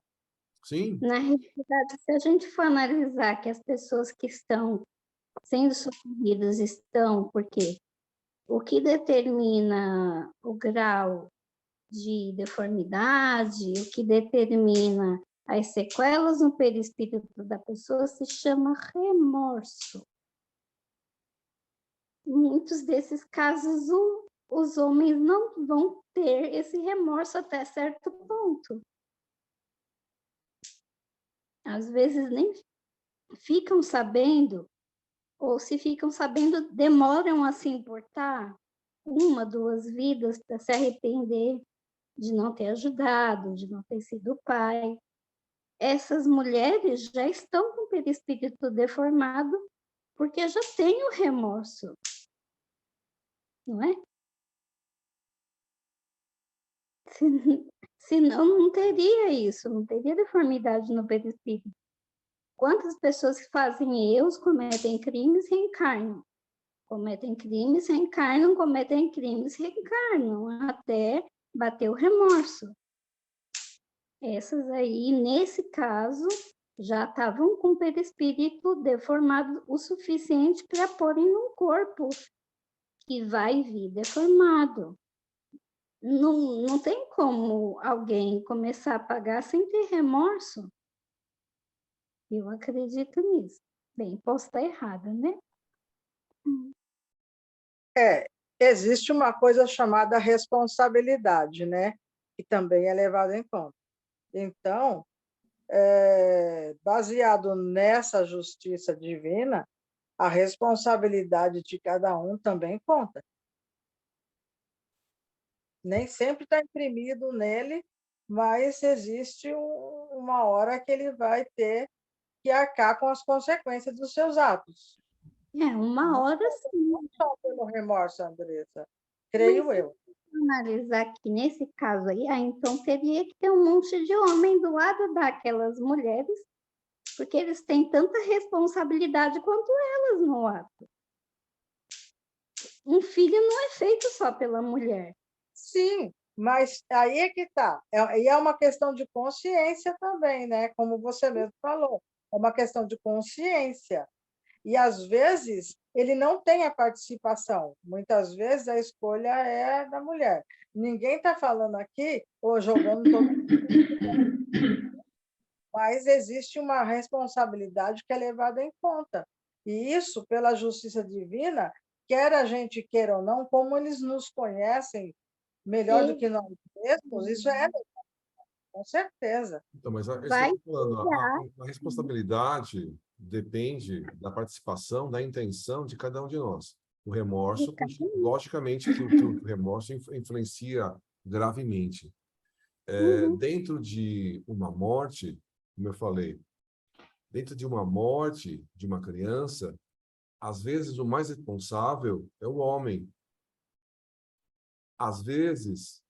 Sim, Na realidade, se a gente for analisar que as pessoas que estão sendo socorridas estão, porque o que determina o grau de deformidade, o que determina as sequelas no perispírito da pessoa se chama remorso. Em muitos desses casos, os homens não vão ter esse remorso até certo ponto. Às vezes nem ficam sabendo, ou se ficam sabendo, demoram a se importar, 1, 2 vidas, para se arrepender de não ter ajudado, de não ter sido pai. Essas mulheres já estão com o perispírito deformado, porque já tem o remorso, não é? Senão não teria isso, não teria deformidade no perispírito. Quantas pessoas que fazem erros, cometem crimes, reencarnam? Cometem crimes, reencarnam, cometem crimes, reencarnam, até bater o remorso. Essas aí, nesse caso, já estavam com o perispírito deformado o suficiente para porem num corpo que vai vir deformado. Não tem como alguém começar a pagar sem ter remorso. Eu acredito nisso. Bem, posso estar errada, né? Existe uma coisa chamada responsabilidade, né? Que também é levada em conta. Então, baseado nessa justiça divina, a responsabilidade de cada um também conta. Nem sempre está imprimido nele, mas existe uma hora que ele vai ter que arcar com as consequências dos seus atos. Uma hora sim. Não só pelo remorso, Andressa, creio eu. Analisar aqui, nesse caso aí, então teria que ter um monte de homem do lado daquelas mulheres, porque eles têm tanta responsabilidade quanto elas no ato. Um filho não é feito só pela mulher. Sim, mas aí é que está. E é uma questão de consciência também, né? Como você mesmo falou, é uma questão de consciência. E, às vezes, ele não tem a participação. Muitas vezes, a escolha é da mulher. Ninguém está falando aqui, ou jogando todo mundo, mas existe uma responsabilidade que é levada em conta. E isso, pela justiça divina, quer a gente queira ou não, como eles nos conhecem melhor do que nós mesmos, isso é verdade, com certeza. Então, mas isso que Vai eu estou falando, a responsabilidade depende da participação, da intenção de cada um de nós. O remorso, logicamente, que o remorso influencia gravemente. Dentro de uma morte, como eu falei, dentro de uma morte de uma criança, às vezes o mais responsável é o homem. Às vezes,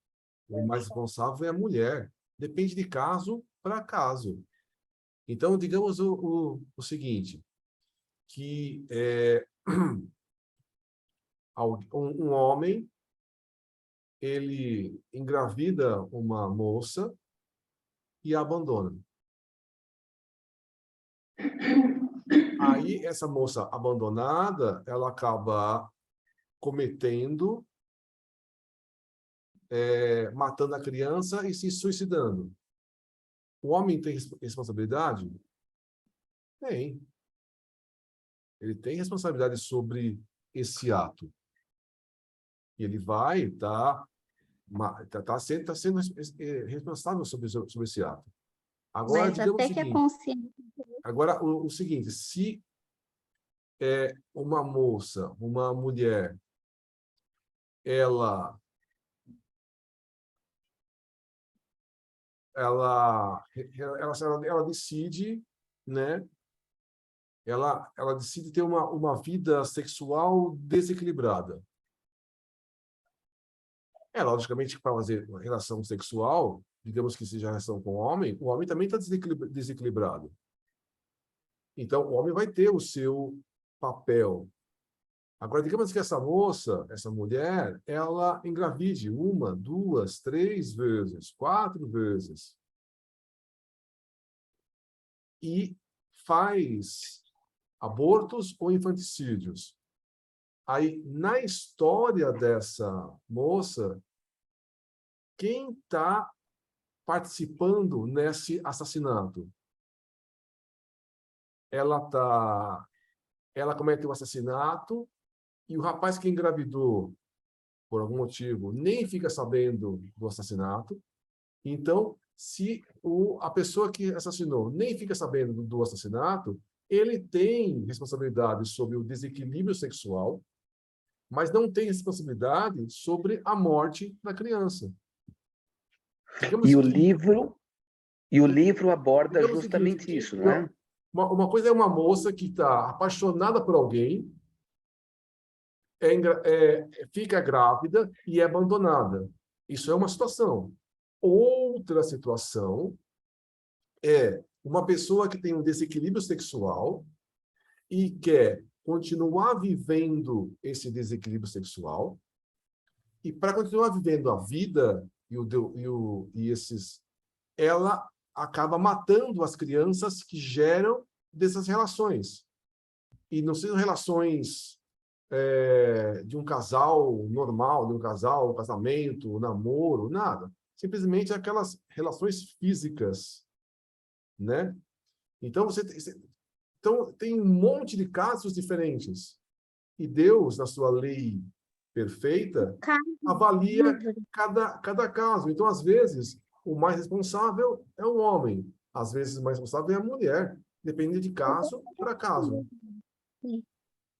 o mais responsável é a mulher. Depende de caso para caso. Então, digamos o seguinte, que um homem, ele engravida uma moça e a abandona. Aí, essa moça abandonada, ela acaba cometendo, matando a criança e se suicidando. O homem tem responsabilidade? Tem. Ele tem responsabilidade sobre esse ato. E ele vai estar sendo responsável sobre esse ato. Agora, mas digamos até o que a seguinte, consciência... agora, o seguinte, se uma moça, uma mulher, ela decide, né? Ela decide ter uma vida sexual desequilibrada. Logicamente, para fazer uma relação sexual, digamos que seja relação com o homem também está desequilibrado. Então, o homem vai ter o seu papel. Agora, digamos que essa moça, essa mulher, ela engravide 1, 2, 3 vezes, 4 vezes. E faz abortos ou infanticídios. Aí, na história dessa moça, quem está participando nesse assassinato? Ela comete o assassinato e o rapaz que engravidou, por algum motivo, nem fica sabendo do assassinato. Então, se a pessoa que assassinou nem fica sabendo do assassinato, ele tem responsabilidade sobre o desequilíbrio sexual, mas não tem responsabilidade sobre a morte da criança. Digamos E o que, livro aborda digamos o seguinte, justamente isso, não é? uma coisa é uma moça que está apaixonada por alguém, fica grávida e é abandonada. Isso é uma situação. Outra situação é uma pessoa que tem um desequilíbrio sexual e quer continuar vivendo esse desequilíbrio sexual, e para continuar vivendo a vida ela acaba matando as crianças que geram dessas relações. E não são relações de um casal normal, de um casamento, um namoro, nada. Simplesmente aquelas relações físicas, né? Então, então, tem um monte de casos diferentes. E Deus, na sua lei perfeita, avalia cada caso. Então, às vezes, o mais responsável é o homem. Às vezes, o mais responsável é a mulher. Depende de caso para caso.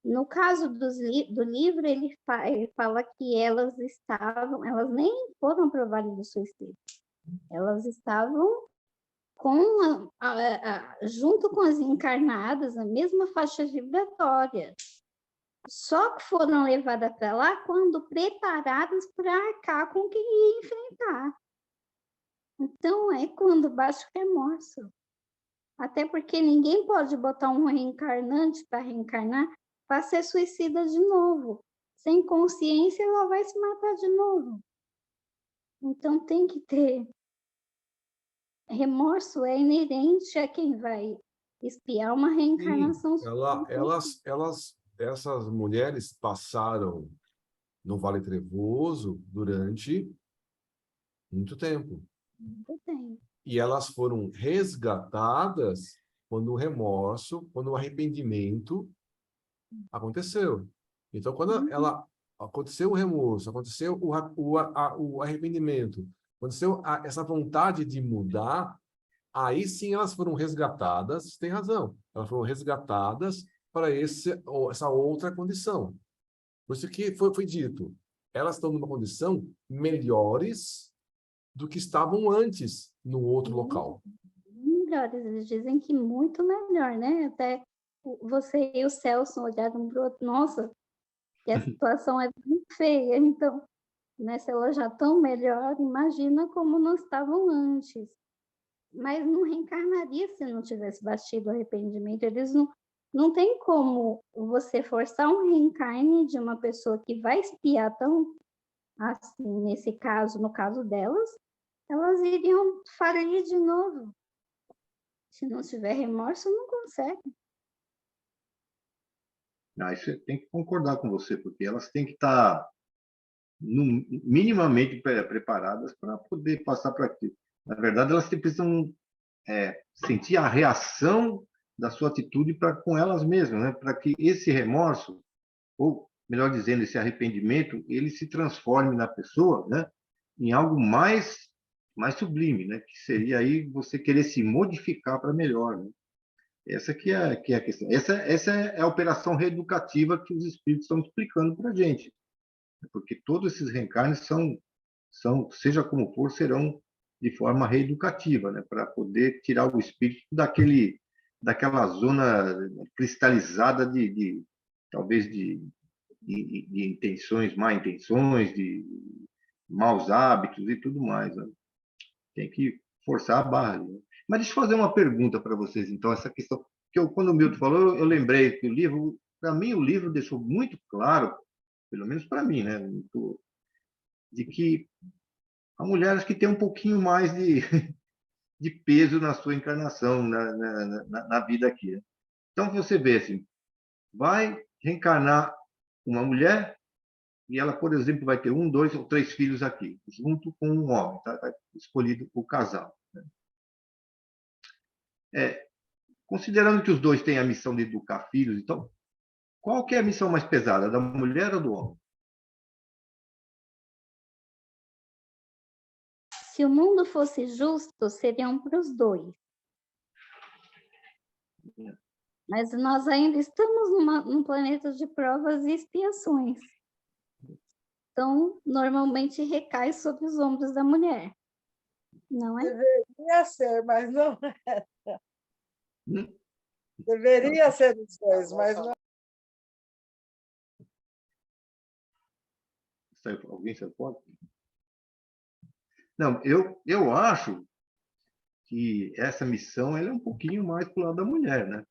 No caso do livro, ele fala que elas nem foram para o Vale do Suicídio. Elas estavam junto com as encarnadas, na mesma faixa vibratória. Só que foram levadas para lá quando preparadas para arcar com o que ia enfrentar. Então, é quando baixa o remorso. Até porque ninguém pode botar um reencarnante para reencarnar para ser suicida de novo. Sem consciência, ela vai se matar de novo. Então, tem que ter. Remorso é inerente a quem vai espiar uma reencarnação. Essas mulheres passaram no Vale Trevoso durante muito tempo. Muito tempo. E elas foram resgatadas quando o remorso, quando o arrependimento aconteceu. Então, quando aconteceu o remorso, aconteceu o arrependimento, aconteceu essa vontade de mudar, aí sim elas foram resgatadas, tem razão, elas foram resgatadas para essa outra condição. Por isso que foi dito, elas estão numa condição melhores do que estavam antes no outro local. Melhores, eles dizem que muito melhor, né? Até você e o Celso olharam para o outro, nossa, que a situação é bem feia, então, né, se elas já estão melhor, imagina como não estavam antes. Mas não reencarnaria se não tivesse batido arrependimento. Eles não tem como você forçar um reencarne de uma pessoa que vai espiar tão assim, nesse caso, no caso delas, elas iriam falir de novo. Se não tiver remorso, não consegue. Isso tem que concordar com você, porque elas têm que estar minimamente preparadas para poder passar por aquilo. Na verdade, elas precisam sentir a reação da sua atitude com elas mesmas, né? Para que esse remorso, ou melhor dizendo, esse arrependimento, ele se transforme na pessoa, né? Em algo mais sublime, né? Que seria aí você querer se modificar para melhor, né? Essa que é a questão. Essa é a operação reeducativa que os espíritos estão explicando para a gente. Porque todos esses reencarnes seja como for, serão de forma reeducativa, né? Para poder tirar o espírito daquela zona cristalizada talvez de intenções, má intenções, de maus hábitos e tudo mais, né? Tem que forçar a barra, né? Mas deixa eu fazer uma pergunta para vocês, então, essa questão, que quando o Milton falou, eu lembrei que para mim, o livro deixou muito claro, pelo menos para mim, né, de que a mulher acho que tem um pouquinho mais de peso na sua encarnação, na vida aqui, né? Então, você vê assim, vai reencarnar uma mulher e ela, por exemplo, vai ter 1, 2 ou 3 filhos aqui, junto com um homem, tá? Vai escolhido o casal, né? Considerando que os dois têm a missão de educar filhos, então, qual que é a missão mais pesada, da mulher ou do homem? Se o mundo fosse justo, seriam para os dois. Mas nós ainda estamos num planeta de provas e expiações. Então, normalmente recai sobre os ombros da mulher, não é? Deveria ser, mas não é. Hum? Deveria ser os dois, mas não. Alguém saiu fora? Não, eu acho que essa missão ela é um pouquinho mais para o lado da mulher, né?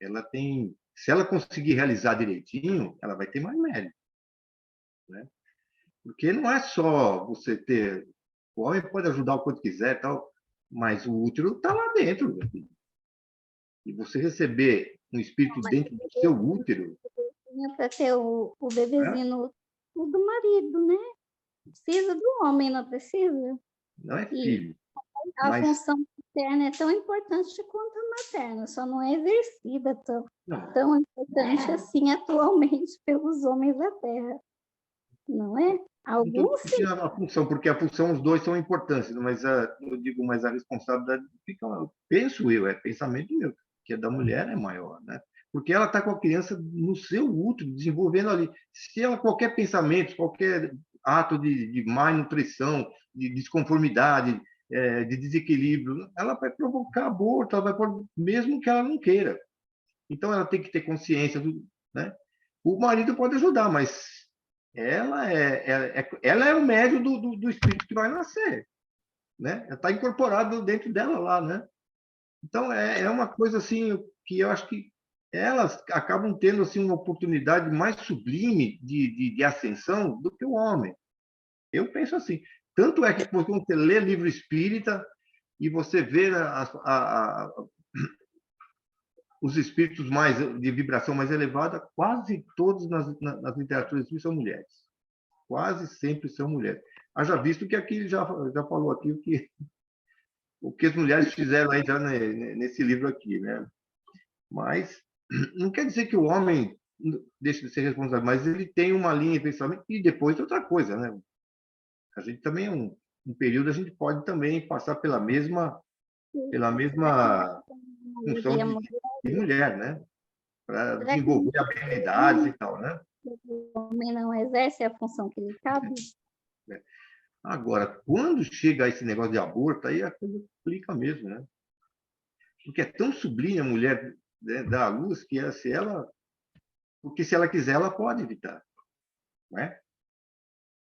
Ela tem, se ela conseguir realizar direitinho, ela vai ter mais mérito, né? Porque não é só você ter, o homem pode ajudar o quanto quiser, tal, mas o útero está lá dentro, meu filho. E você receber um espírito dentro do seu útero, Para ter o né? bebezinho do marido, né? Precisa do homem, não precisa? Não é E filho, a mas função paterna é tão importante quanto a materna, só não é exercida não, tão importante assim atualmente pelos homens da Terra, não é? não estou Alguns sim. discutindo a função, porque a função, os dois são importantes, mas eu digo, mas a responsabilidade fica, penso eu, é pensamento meu, que a da mulher é maior, né? Porque ela está com a criança no seu útero, desenvolvendo ali. Se ela, qualquer pensamento, qualquer ato de má nutrição, de desconformidade, de desequilíbrio, ela vai provocar aborto, ela vai, mesmo que ela não queira. Então, ela tem que ter consciência, né? O marido pode ajudar, mas ela é o médio do espírito que vai nascer, né? Está incorporado dentro dela lá, né? Então, é uma coisa assim que eu acho que elas acabam tendo assim uma oportunidade mais sublime de ascensão do que o homem. Eu penso assim. Tanto é que quando você lê livro espírita e você vê os espíritos mais de vibração mais elevada, quase todos nas literaturas são mulheres. Quase sempre são mulheres. Haja visto que aqui já falou aqui o que as mulheres fizeram aí já nesse livro aqui, né? Mas não quer dizer que o homem deixe de ser responsável, mas ele tem uma linha de pensamento e depois outra coisa, né? A gente também um período a gente pode também passar pela mesma função de mulher, né? Para Será que desenvolver habilidades e tal, né? o homem não exerce a função que lhe cabe? Agora, quando chega a esse negócio de aborto, aí a coisa complica mesmo, né? Porque é tão sublime a mulher, né, dar à luz que porque se ela quiser, ela pode evitar, não é?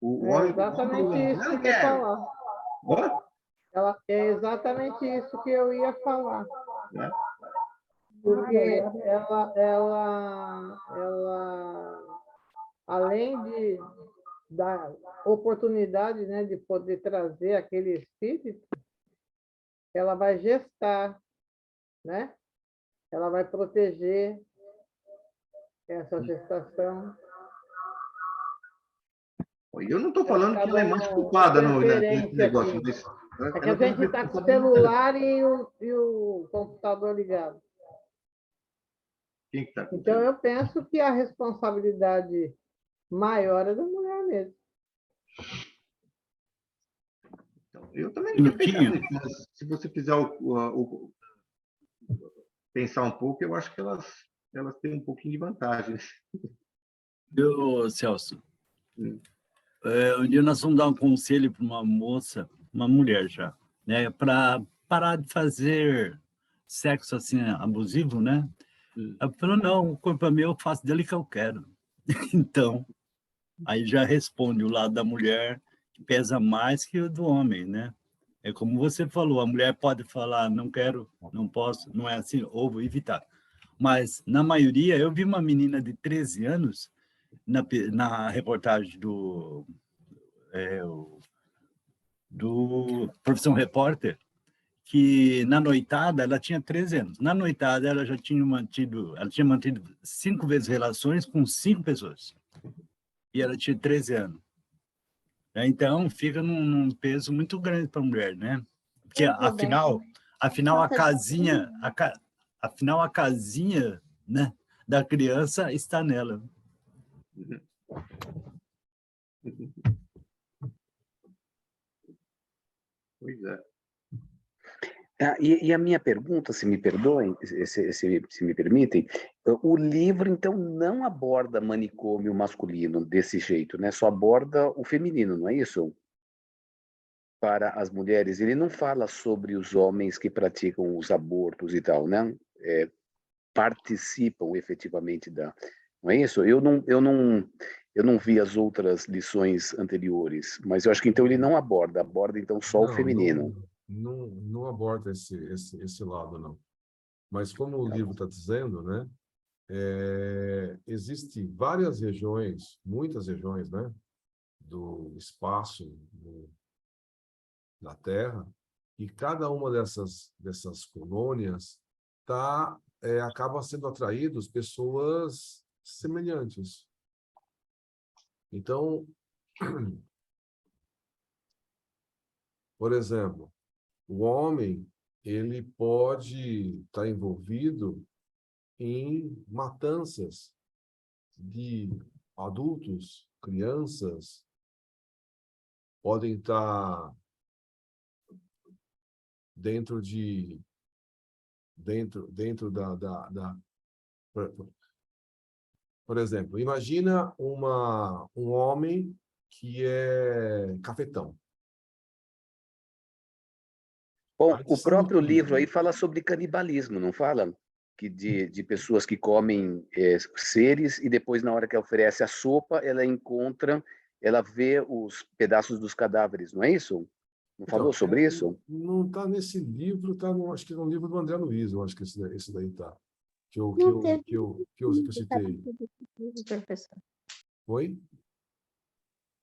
O É homem exatamente isso que não eu ia quero. falar. Ó, É exatamente isso que eu ia falar. né? Porque além da oportunidade, né, de poder trazer aquele espírito, ela vai gestar, né? Ela vai proteger essa gestação. Eu não estou Ela falando que ela é acaba mais uma culpada nesse interferência negócio, aqui. mas É que a ela tem uma gente está com o responsabilidade. celular e o computador ligado. Quem que está com Então, você? eu penso que a responsabilidade maior é da mulher mesmo. Então, eu também tinha pensado Minutinho. nisso, mas se você fizer pensar um pouco, eu acho que elas têm um pouquinho de vantagem. Celso, Hum. um dia nós vamos dar um conselho para uma moça, uma mulher já, né, para parar de fazer sexo assim abusivo, né? Ela falou, não, o corpo é meu, eu faço dele que eu quero. Então, aí já responde o lado da mulher, que pesa mais que o do homem, né? É como você falou, a mulher pode falar, não quero, não posso, não é assim, ou vou evitar. Mas, na maioria, eu vi uma menina de 13 anos, na reportagem do Profissão Repórter, que na noitada ela tinha 13 anos. Na noitada ela tinha mantido 5 vezes relações com 5 pessoas. E ela tinha 13 anos. Então fica num peso muito grande para a mulher, né? Porque afinal a casinha, né, da criança está nela. Pois é. E a minha pergunta, se me perdoem, se me permitem, o livro, então, não aborda manicômio masculino desse jeito, né? Só aborda o feminino, não é isso? Para as mulheres. Ele não fala sobre os homens que praticam os abortos e tal, né? Participam efetivamente da... Não é isso? Eu não vi as outras lições anteriores, mas eu acho que então ele não aborda então só o feminino. Não aborda esse lado, não. Mas como o livro está dizendo, né, existem várias regiões, muitas regiões, né, do espaço da Terra, e cada uma dessas colônias acaba sendo atraídos pessoas semelhantes. Então, por exemplo, o homem, ele pode estar envolvido em matanças de adultos, crianças, podem estar dentro por exemplo, imagina um homem que é cafetão. Bom, A gente o sabe próprio que livro aí fala sobre canibalismo, não fala? Que de pessoas que comem seres e depois, na hora que oferece a sopa, ela vê os pedaços dos cadáveres, não é isso? Não falou sobre isso? não está nesse livro, acho que é um livro do André Luiz, eu acho que esse daí está. Não teve Que eu citei. professor. Foi?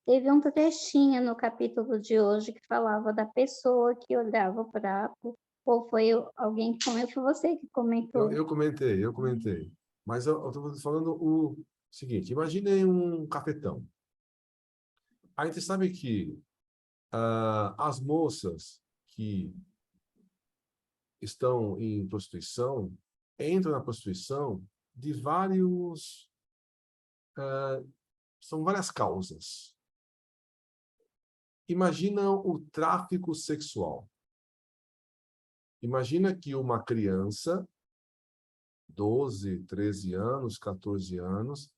Teve um trechinho no capítulo de hoje que falava da pessoa que olhava o prato, ou foi alguém que comentou, foi você que comentou. Eu comentei. Mas eu estou falando o seguinte, imaginem um cafetão. A gente sabe que as moças que estão em prostituição entram na prostituição de são várias causas. Imagina o tráfico sexual. Imagina que uma criança, 12, 13 anos, 14 anos,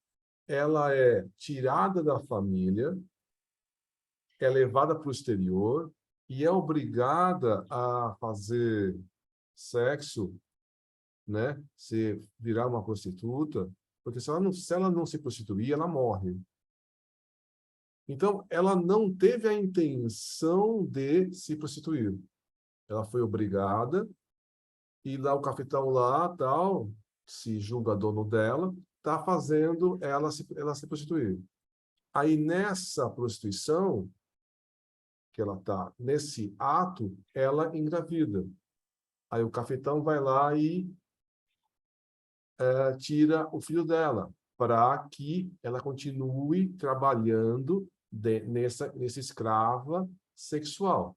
ela é tirada da família, é levada para o exterior e é obrigada a fazer sexo, né? Se virar uma prostituta, porque se ela não se prostituir, ela morre. Então, ela não teve a intenção de se prostituir. Ela foi obrigada, e lá o cafetão lá, tal, se julga dono dela, está fazendo ela se prostituir. Aí, nessa prostituição, que ela está nesse ato, ela engravida. Aí o cafetão vai lá e tira o filho dela, para que ela continue trabalhando nessa escrava sexual.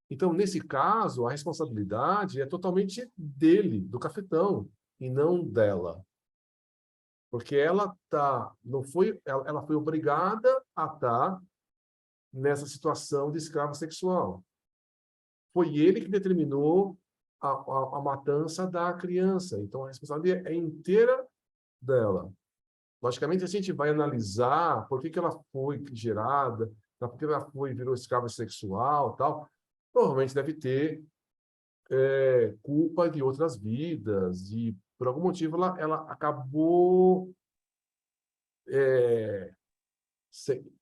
Então, nesse caso, a responsabilidade é totalmente dele, do cafetão, e não dela. Porque ela foi obrigada a estar nessa situação de escrava sexual. Foi ele que determinou a matança da criança. Então, a responsabilidade é inteira dela. Logicamente, se a gente vai analisar por que ela foi gerada, por que ela virou escrava sexual, tal, provavelmente deve ter culpa de outras vidas, e por algum motivo ela acabou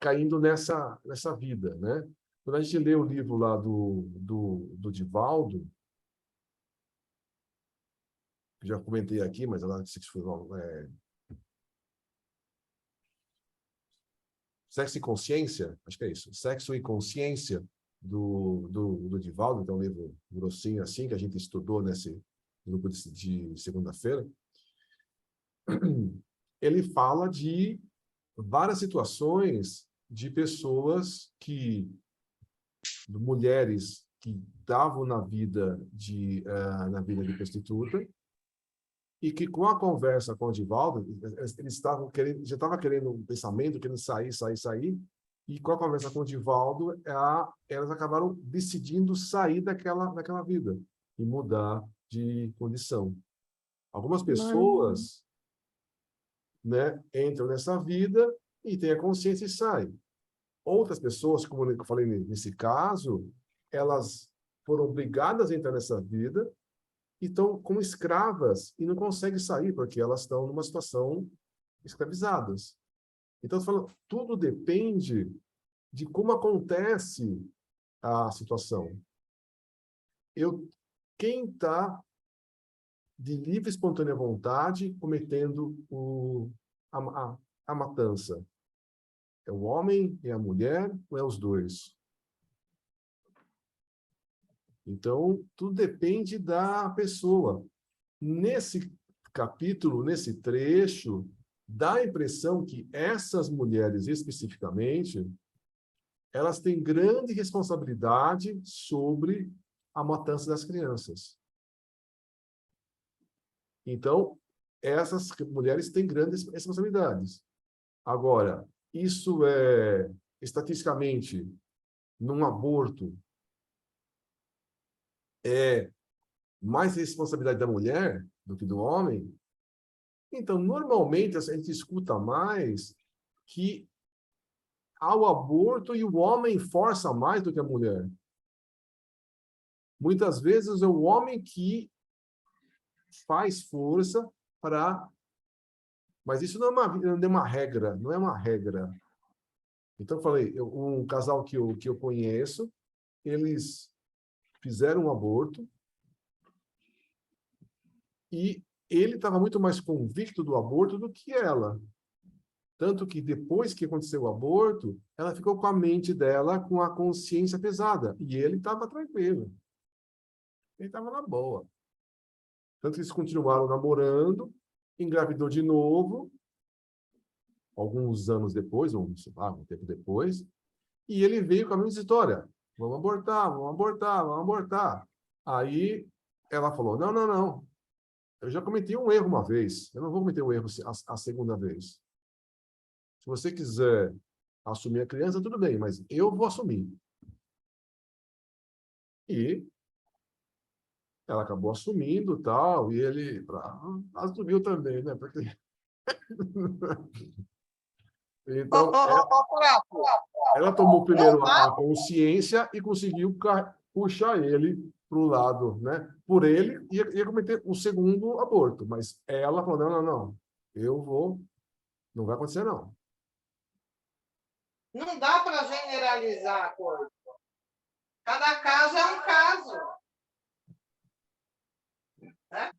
caindo nessa vida, né? Quando a gente lê o livro lá do Divaldo, que já comentei aqui, mas ela disse que foi Sexo e Consciência, acho que é isso, Sexo e Consciência, do Divaldo, que é um livro grossinho assim, que a gente estudou nesse grupo de segunda-feira. Ele fala de várias situações de pessoas mulheres que estavam na vida de prostituta, e que com a conversa com o Divaldo, eles já estavam querendo um pensamento, querendo sair, E com a conversa com o Divaldo, elas acabaram decidindo sair daquela vida e mudar de condição. Algumas pessoas, né, entram nessa vida e têm a consciência e saem. Outras pessoas, como eu falei nesse caso, elas foram obrigadas a entrar nessa vida e estão como escravas e não conseguem sair porque elas estão numa situação escravizadas. Então, tudo depende de como acontece a situação. Quem está de livre e espontânea vontade cometendo a matança? É o homem, é a mulher ou é os dois? Então, tudo depende da pessoa. Nesse capítulo, nesse trecho, dá a impressão que essas mulheres, especificamente, elas têm grande responsabilidade sobre a matança das crianças. Então, essas mulheres têm grandes responsabilidades. Agora, isso estatisticamente, num aborto, é mais responsabilidade da mulher do que do homem? Então, normalmente, a gente escuta mais que há o aborto e o homem força mais do que a mulher. Muitas vezes é o homem que faz força para... Mas isso não é uma regra, não é uma regra. Então, eu falei, um casal que eu conheço, eles fizeram um aborto e ele estava muito mais convicto do aborto do que ela. Tanto que depois que aconteceu o aborto, ela ficou com a mente dela com a consciência pesada. E ele estava tranquilo. Ele estava na boa. Tanto que eles continuaram namorando, engravidou de novo, alguns anos depois, ou sei lá, um tempo depois, e ele veio com a mesma história. Vamos abortar, vamos abortar, vamos abortar. Aí ela falou, não, não, não. Eu já cometi um erro uma vez. Eu não vou cometer um erro a segunda vez. Se você quiser assumir a criança, tudo bem, mas eu vou assumir. E ela acabou assumindo tal, e ele assumiu também, né? Porque... Então, ela tomou primeiro a consciência e conseguiu puxar ele para o lado, né? Por ele, ia cometer o segundo aborto, mas ela falou, não, não, não, eu vou, não vai acontecer, não. Não dá para generalizar a coisa. Cada caso é um caso. Né?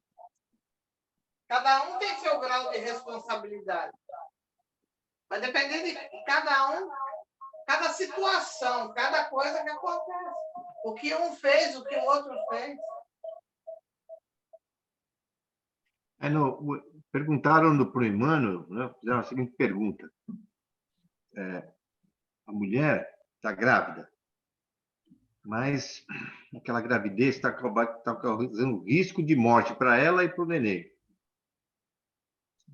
Cada um tem seu grau de responsabilidade. Vai depender de cada um, cada situação, cada coisa que acontece. O que um fez, o que o outro fez. Perguntaram para o Emmanuel, né, fizeram a seguinte pergunta. A mulher está grávida, mas aquela gravidez está causando risco de morte para ela e para o neném.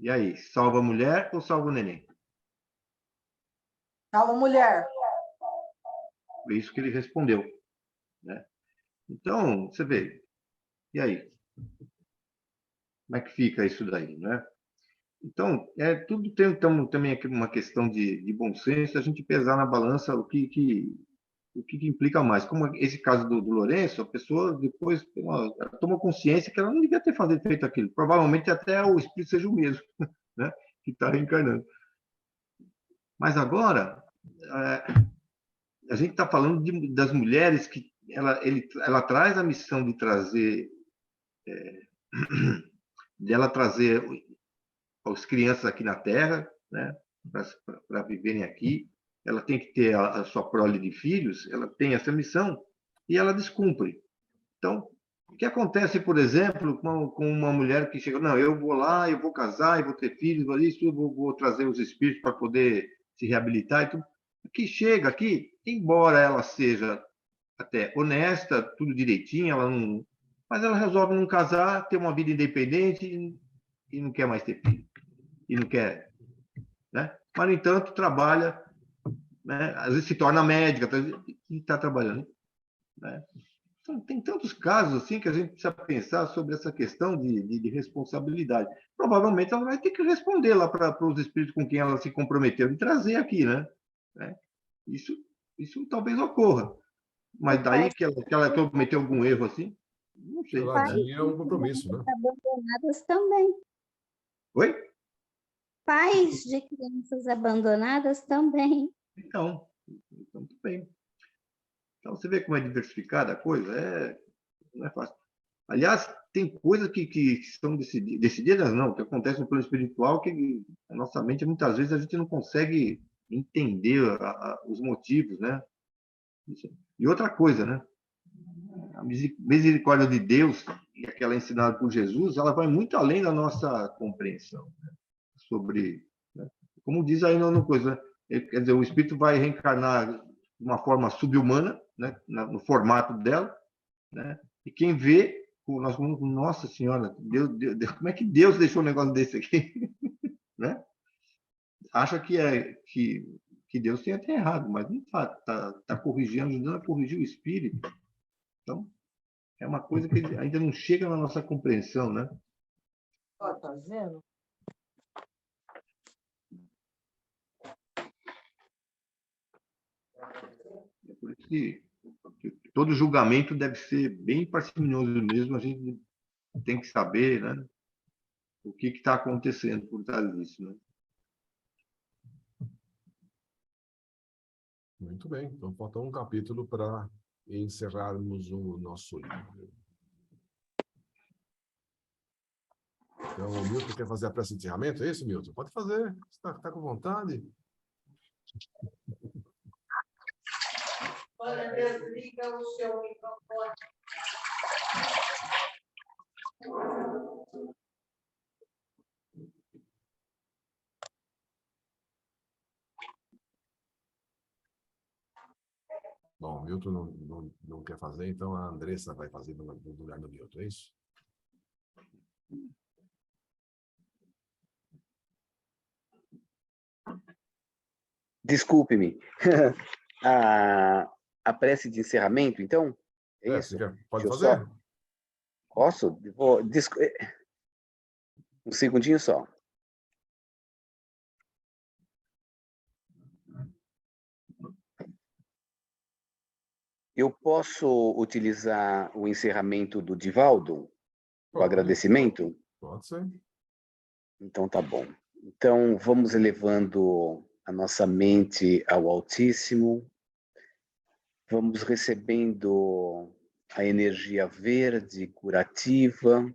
E aí, salva a mulher ou salva o neném? Salva a mulher. Foi isso que ele respondeu. Né? Então, você vê, e aí? Como é que fica isso daí, né? Então, tudo tem também aqui uma questão de bom senso, a gente pesar na balança o que implica mais. Como esse caso do Lourenço, a pessoa depois toma consciência que ela não devia ter feito aquilo. Provavelmente até o espírito seja o mesmo, né? Que está reencarnando. Mas agora, a gente está falando das mulheres que ela traz a missão de trazer as crianças aqui na Terra, né, para viverem aqui. Ela tem que ter a sua prole de filhos, ela tem essa missão e ela descumpre. Então, o que acontece, por exemplo, com uma mulher que chega, não, eu vou lá, eu vou casar, eu vou ter filhos, eu vou trazer os espíritos para poder se reabilitar. Então, que chega aqui, embora ela seja até honesta, tudo direitinho, mas ela resolve não casar, ter uma vida independente e não quer mais ter filho. E não quer, né? Mas, no entanto, trabalha, né? Às vezes se torna médica, e está trabalhando, né? Então, tem tantos casos assim que a gente precisa pensar sobre essa questão de responsabilidade. Provavelmente ela vai ter que responder lá para os espíritos com quem ela se comprometeu e trazer aqui, né? Isso talvez ocorra. Mas daí que ela cometeu algum erro assim, não sei. Ela tinha um compromisso, né? Abandonadas também. Oi? Pais de crianças abandonadas também. Então, tudo bem. Então, você vê como é diversificada a coisa? Não é fácil. Aliás, tem coisas que são decididas, não, que acontecem no plano espiritual, que a nossa mente, muitas vezes, a gente não consegue entender os motivos, né? E outra coisa, né? A misericórdia de Deus, e aquela ensinada por Jesus, ela vai muito além da nossa compreensão, né? Sobre, né? Como diz aí no coisa, né? Quer dizer, o espírito vai reencarnar de uma forma subhumana, né? No formato dela, né? E quem vê, nós falamos, nossa senhora, Deus, como é que Deus deixou um negócio desse aqui? Né? Acha que Deus tem até errado, mas não está corrigindo, ajudando a corrigir o espírito. Então, é uma coisa que ainda não chega na nossa compreensão, né? Ó, tá vendo? É por isso que todo julgamento deve ser bem parcimonioso mesmo, a gente tem que saber, né, o que está acontecendo por trás disso, né? Muito bem. Então, falta um capítulo para encerrarmos o nosso livro. Então, o Milton quer fazer a prece de encerramento? É isso, Milton? Pode fazer. Você está com vontade? Olha, desliga o seu microfone. Bom, o Milton não quer fazer, então a Andressa vai fazer no lugar do Milton, é isso? Desculpe-me. A prece de encerramento, então? É isso? Pode Deixa eu fazer? só... Posso? Um segundinho só. Eu posso utilizar o encerramento do Divaldo? O Pode. agradecimento? Pode ser. Então tá bom. Então vamos elevando a nossa mente ao Altíssimo. Vamos recebendo a energia verde curativa,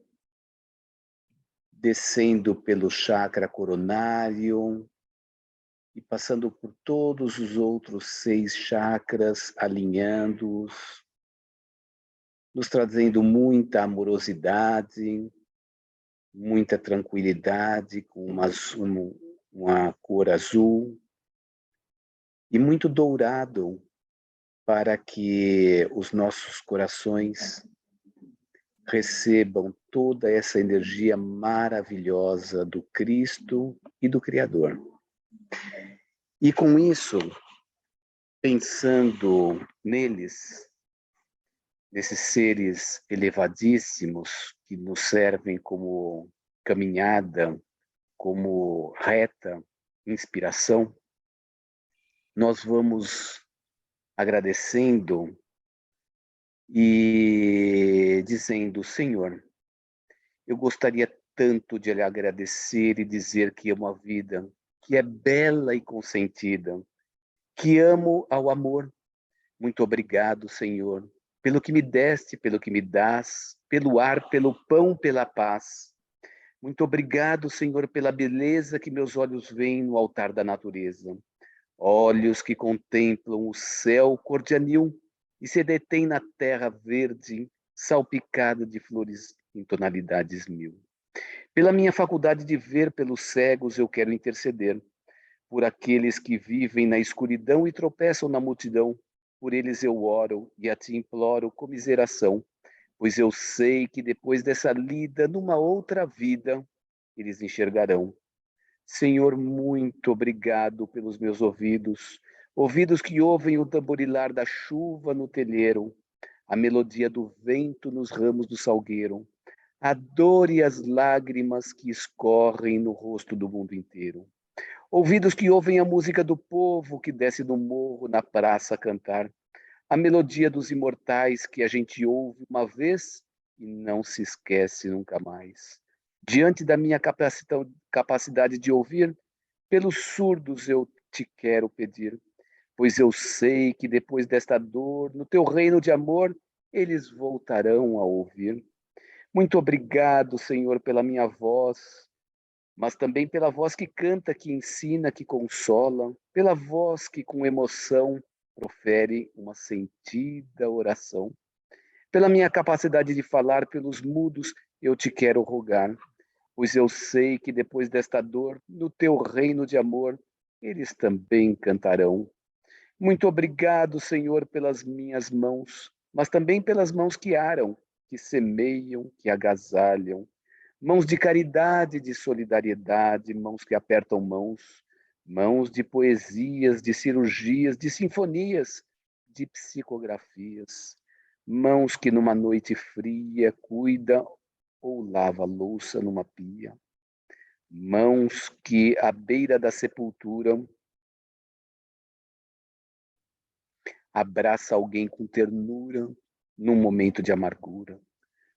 descendo pelo chakra coronário e passando por todos os outros 6 chakras, alinhando-os, nos trazendo muita amorosidade, muita tranquilidade, com uma cor azul, e muito dourado, para que os nossos corações recebam toda essa energia maravilhosa do Cristo e do Criador. E com isso, pensando neles, nesses seres elevadíssimos que nos servem como caminhada, como reta, inspiração, nós vamos agradecendo e dizendo: Senhor, eu gostaria tanto de lhe agradecer e dizer que amo a vida, que é bela e consentida, que amo ao amor. Muito obrigado, Senhor, pelo que me deste, pelo que me dás, pelo ar, pelo pão, pela paz. Muito obrigado, Senhor, pela beleza que meus olhos veem no altar da natureza. Olhos que contemplam o céu cor de anil e se detêm na terra verde, salpicada de flores em tonalidades 1000. Pela minha faculdade de ver pelos cegos, eu quero interceder. Por aqueles que vivem na escuridão e tropeçam na multidão, por eles eu oro e a ti imploro comiseração, pois eu sei que depois dessa lida, numa outra vida, eles enxergarão. Senhor, muito obrigado pelos meus ouvidos, Ouvidos que ouvem o tamborilar da chuva no telheiro, a melodia do vento nos ramos do salgueiro, a dor e as lágrimas que escorrem no rosto do mundo inteiro. Ouvidos que ouvem a música do povo que desce do morro na praça a cantar, a melodia dos imortais que a gente ouve uma vez e não se esquece nunca mais. Diante da minha capacidade de ouvir, pelos surdos eu te quero pedir, pois eu sei que depois desta dor, no teu reino de amor, eles voltarão a ouvir. Muito obrigado, Senhor, pela minha voz, mas também pela voz que canta, que ensina, que consola, pela voz que com emoção profere uma sentida oração. Pela minha capacidade de falar pelos mudos, eu te quero rogar, pois eu sei que depois desta dor, no teu reino de amor, eles também cantarão. Muito obrigado, Senhor, pelas minhas mãos, mas também pelas mãos que aram, que semeiam, que agasalham, mãos de caridade, de solidariedade, mãos que apertam mãos, mãos de poesias, de cirurgias, de sinfonias, de psicografias, mãos que numa noite fria cuida ou lava a louça numa pia, mãos que à beira da sepultura abraça alguém com ternura num momento de amargura.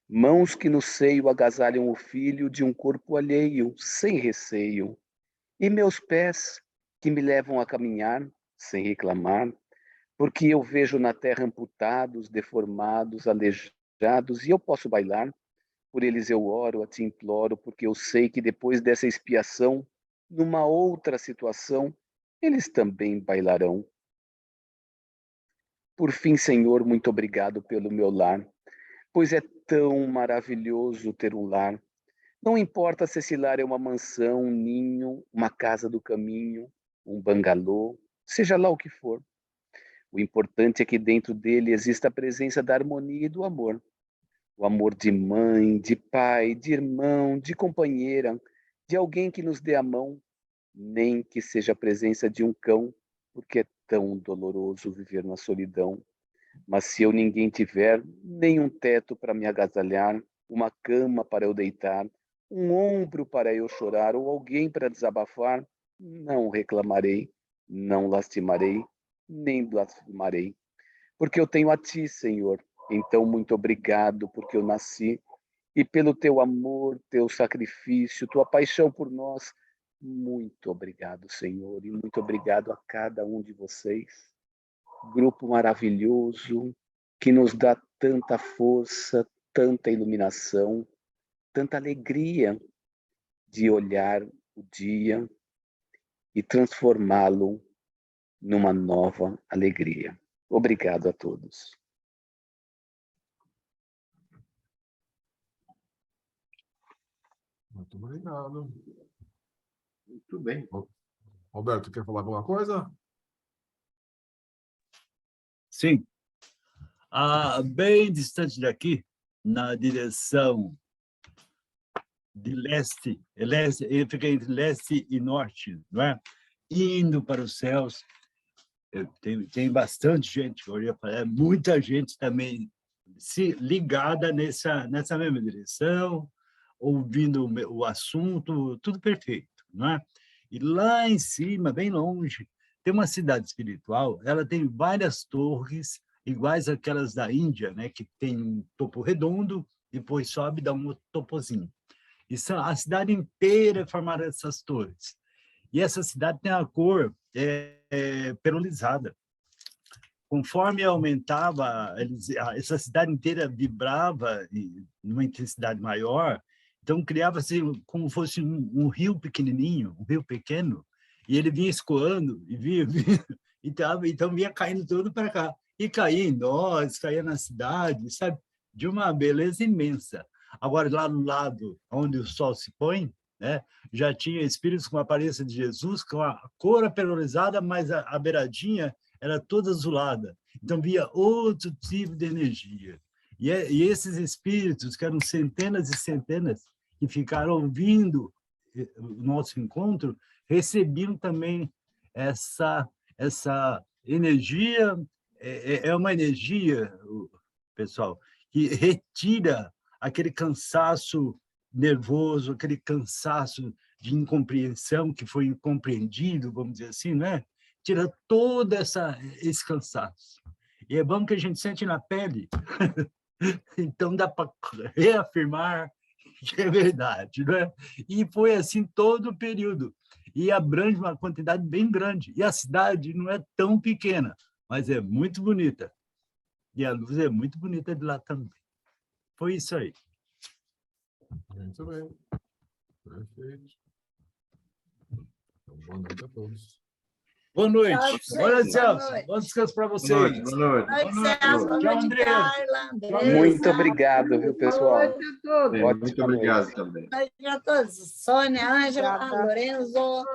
Mãos que no seio agasalham o filho de um corpo alheio, sem receio. E meus pés que me levam a caminhar, sem reclamar, porque eu vejo na terra amputados, deformados, aleijados, e eu posso bailar. Por eles eu oro, a te imploro, porque eu sei que depois dessa expiação, numa outra situação, eles também bailarão. Por fim, Senhor, muito obrigado pelo meu lar, pois é tão maravilhoso ter um lar. Não importa se esse lar é uma mansão, um ninho, uma casa do caminho, um bangalô, seja lá o que for. O importante é que dentro dele exista a presença da harmonia e do amor. O amor de mãe, de pai, de irmão, de companheira, de alguém que nos dê a mão, nem que seja a presença de um cão, porque é tão doloroso viver na solidão. Mas se eu ninguém tiver, nem um teto para me agasalhar, uma cama para eu deitar, um ombro para eu chorar ou alguém para desabafar, não reclamarei, não lastimarei, nem blasfemarei. Porque eu tenho a ti, Senhor. Então, muito obrigado porque eu nasci e pelo teu amor, teu sacrifício, tua paixão por nós. Muito obrigado, Senhor, e muito obrigado a cada um de vocês. Grupo maravilhoso que nos dá tanta força, tanta iluminação, tanta alegria de olhar o dia e transformá-lo numa nova alegria. Obrigado a todos. Muito obrigado. Muito bem. Roberto, quer falar alguma coisa? Sim. Bem distante daqui, na direção de leste, ele fica entre leste e norte, não é? Indo para os céus. Tem bastante gente, muita gente também se ligada nessa mesma direção, ouvindo o assunto, tudo perfeito, não é? E lá em cima, bem longe, tem uma cidade espiritual, ela tem várias torres iguais àquelas da Índia, né, que tem um topo redondo, depois sobe e dá um topozinho. E a cidade inteira é formada dessas torres. E essa cidade tem a cor perolizada. Conforme aumentava, essa cidade inteira vibrava numa intensidade maior, então criava-se como fosse um rio pequenininho, um rio pequeno, e ele vinha escoando, e vinha então vinha caindo tudo para cá. E caía em nós, caía na cidade, sabe? De uma beleza imensa. Agora, lá no lado onde o sol se põe, né, já tinha espíritos com a aparência de Jesus, com a cor perolizada, mas a beiradinha era toda azulada. Então, via outro tipo de energia. E esses espíritos, que eram centenas e centenas, que ficaram ouvindo o nosso encontro, recebiam também essa Energia é uma energia, pessoal, que retira aquele cansaço nervoso, aquele cansaço de incompreensão que foi incompreendido, vamos dizer assim, né? Tira todo esse cansaço. E é bom que a gente sente na pele. Então dá para reafirmar que é verdade, né? E foi assim todo o período. E abrange uma quantidade bem grande. E a cidade não é tão pequena, mas é muito bonita. E a luz é muito bonita de lá também. Foi isso aí. Muito bem. Perfeito. Então, boa noite a todos. Boa noite. Tchau, Boa noite, gente. Celso. Boa noite. Bom descanso para Boa vocês. noite, boa noite. Boa noite, Boa noite. Celso. Boa Tchau, noite, André. Carla, Andressa. Muito obrigado, viu, pessoal? Boa noite a todos. Muito obrigado também. Boa noite a todos. Sônia, Ângela, Obrigada. Lorenzo.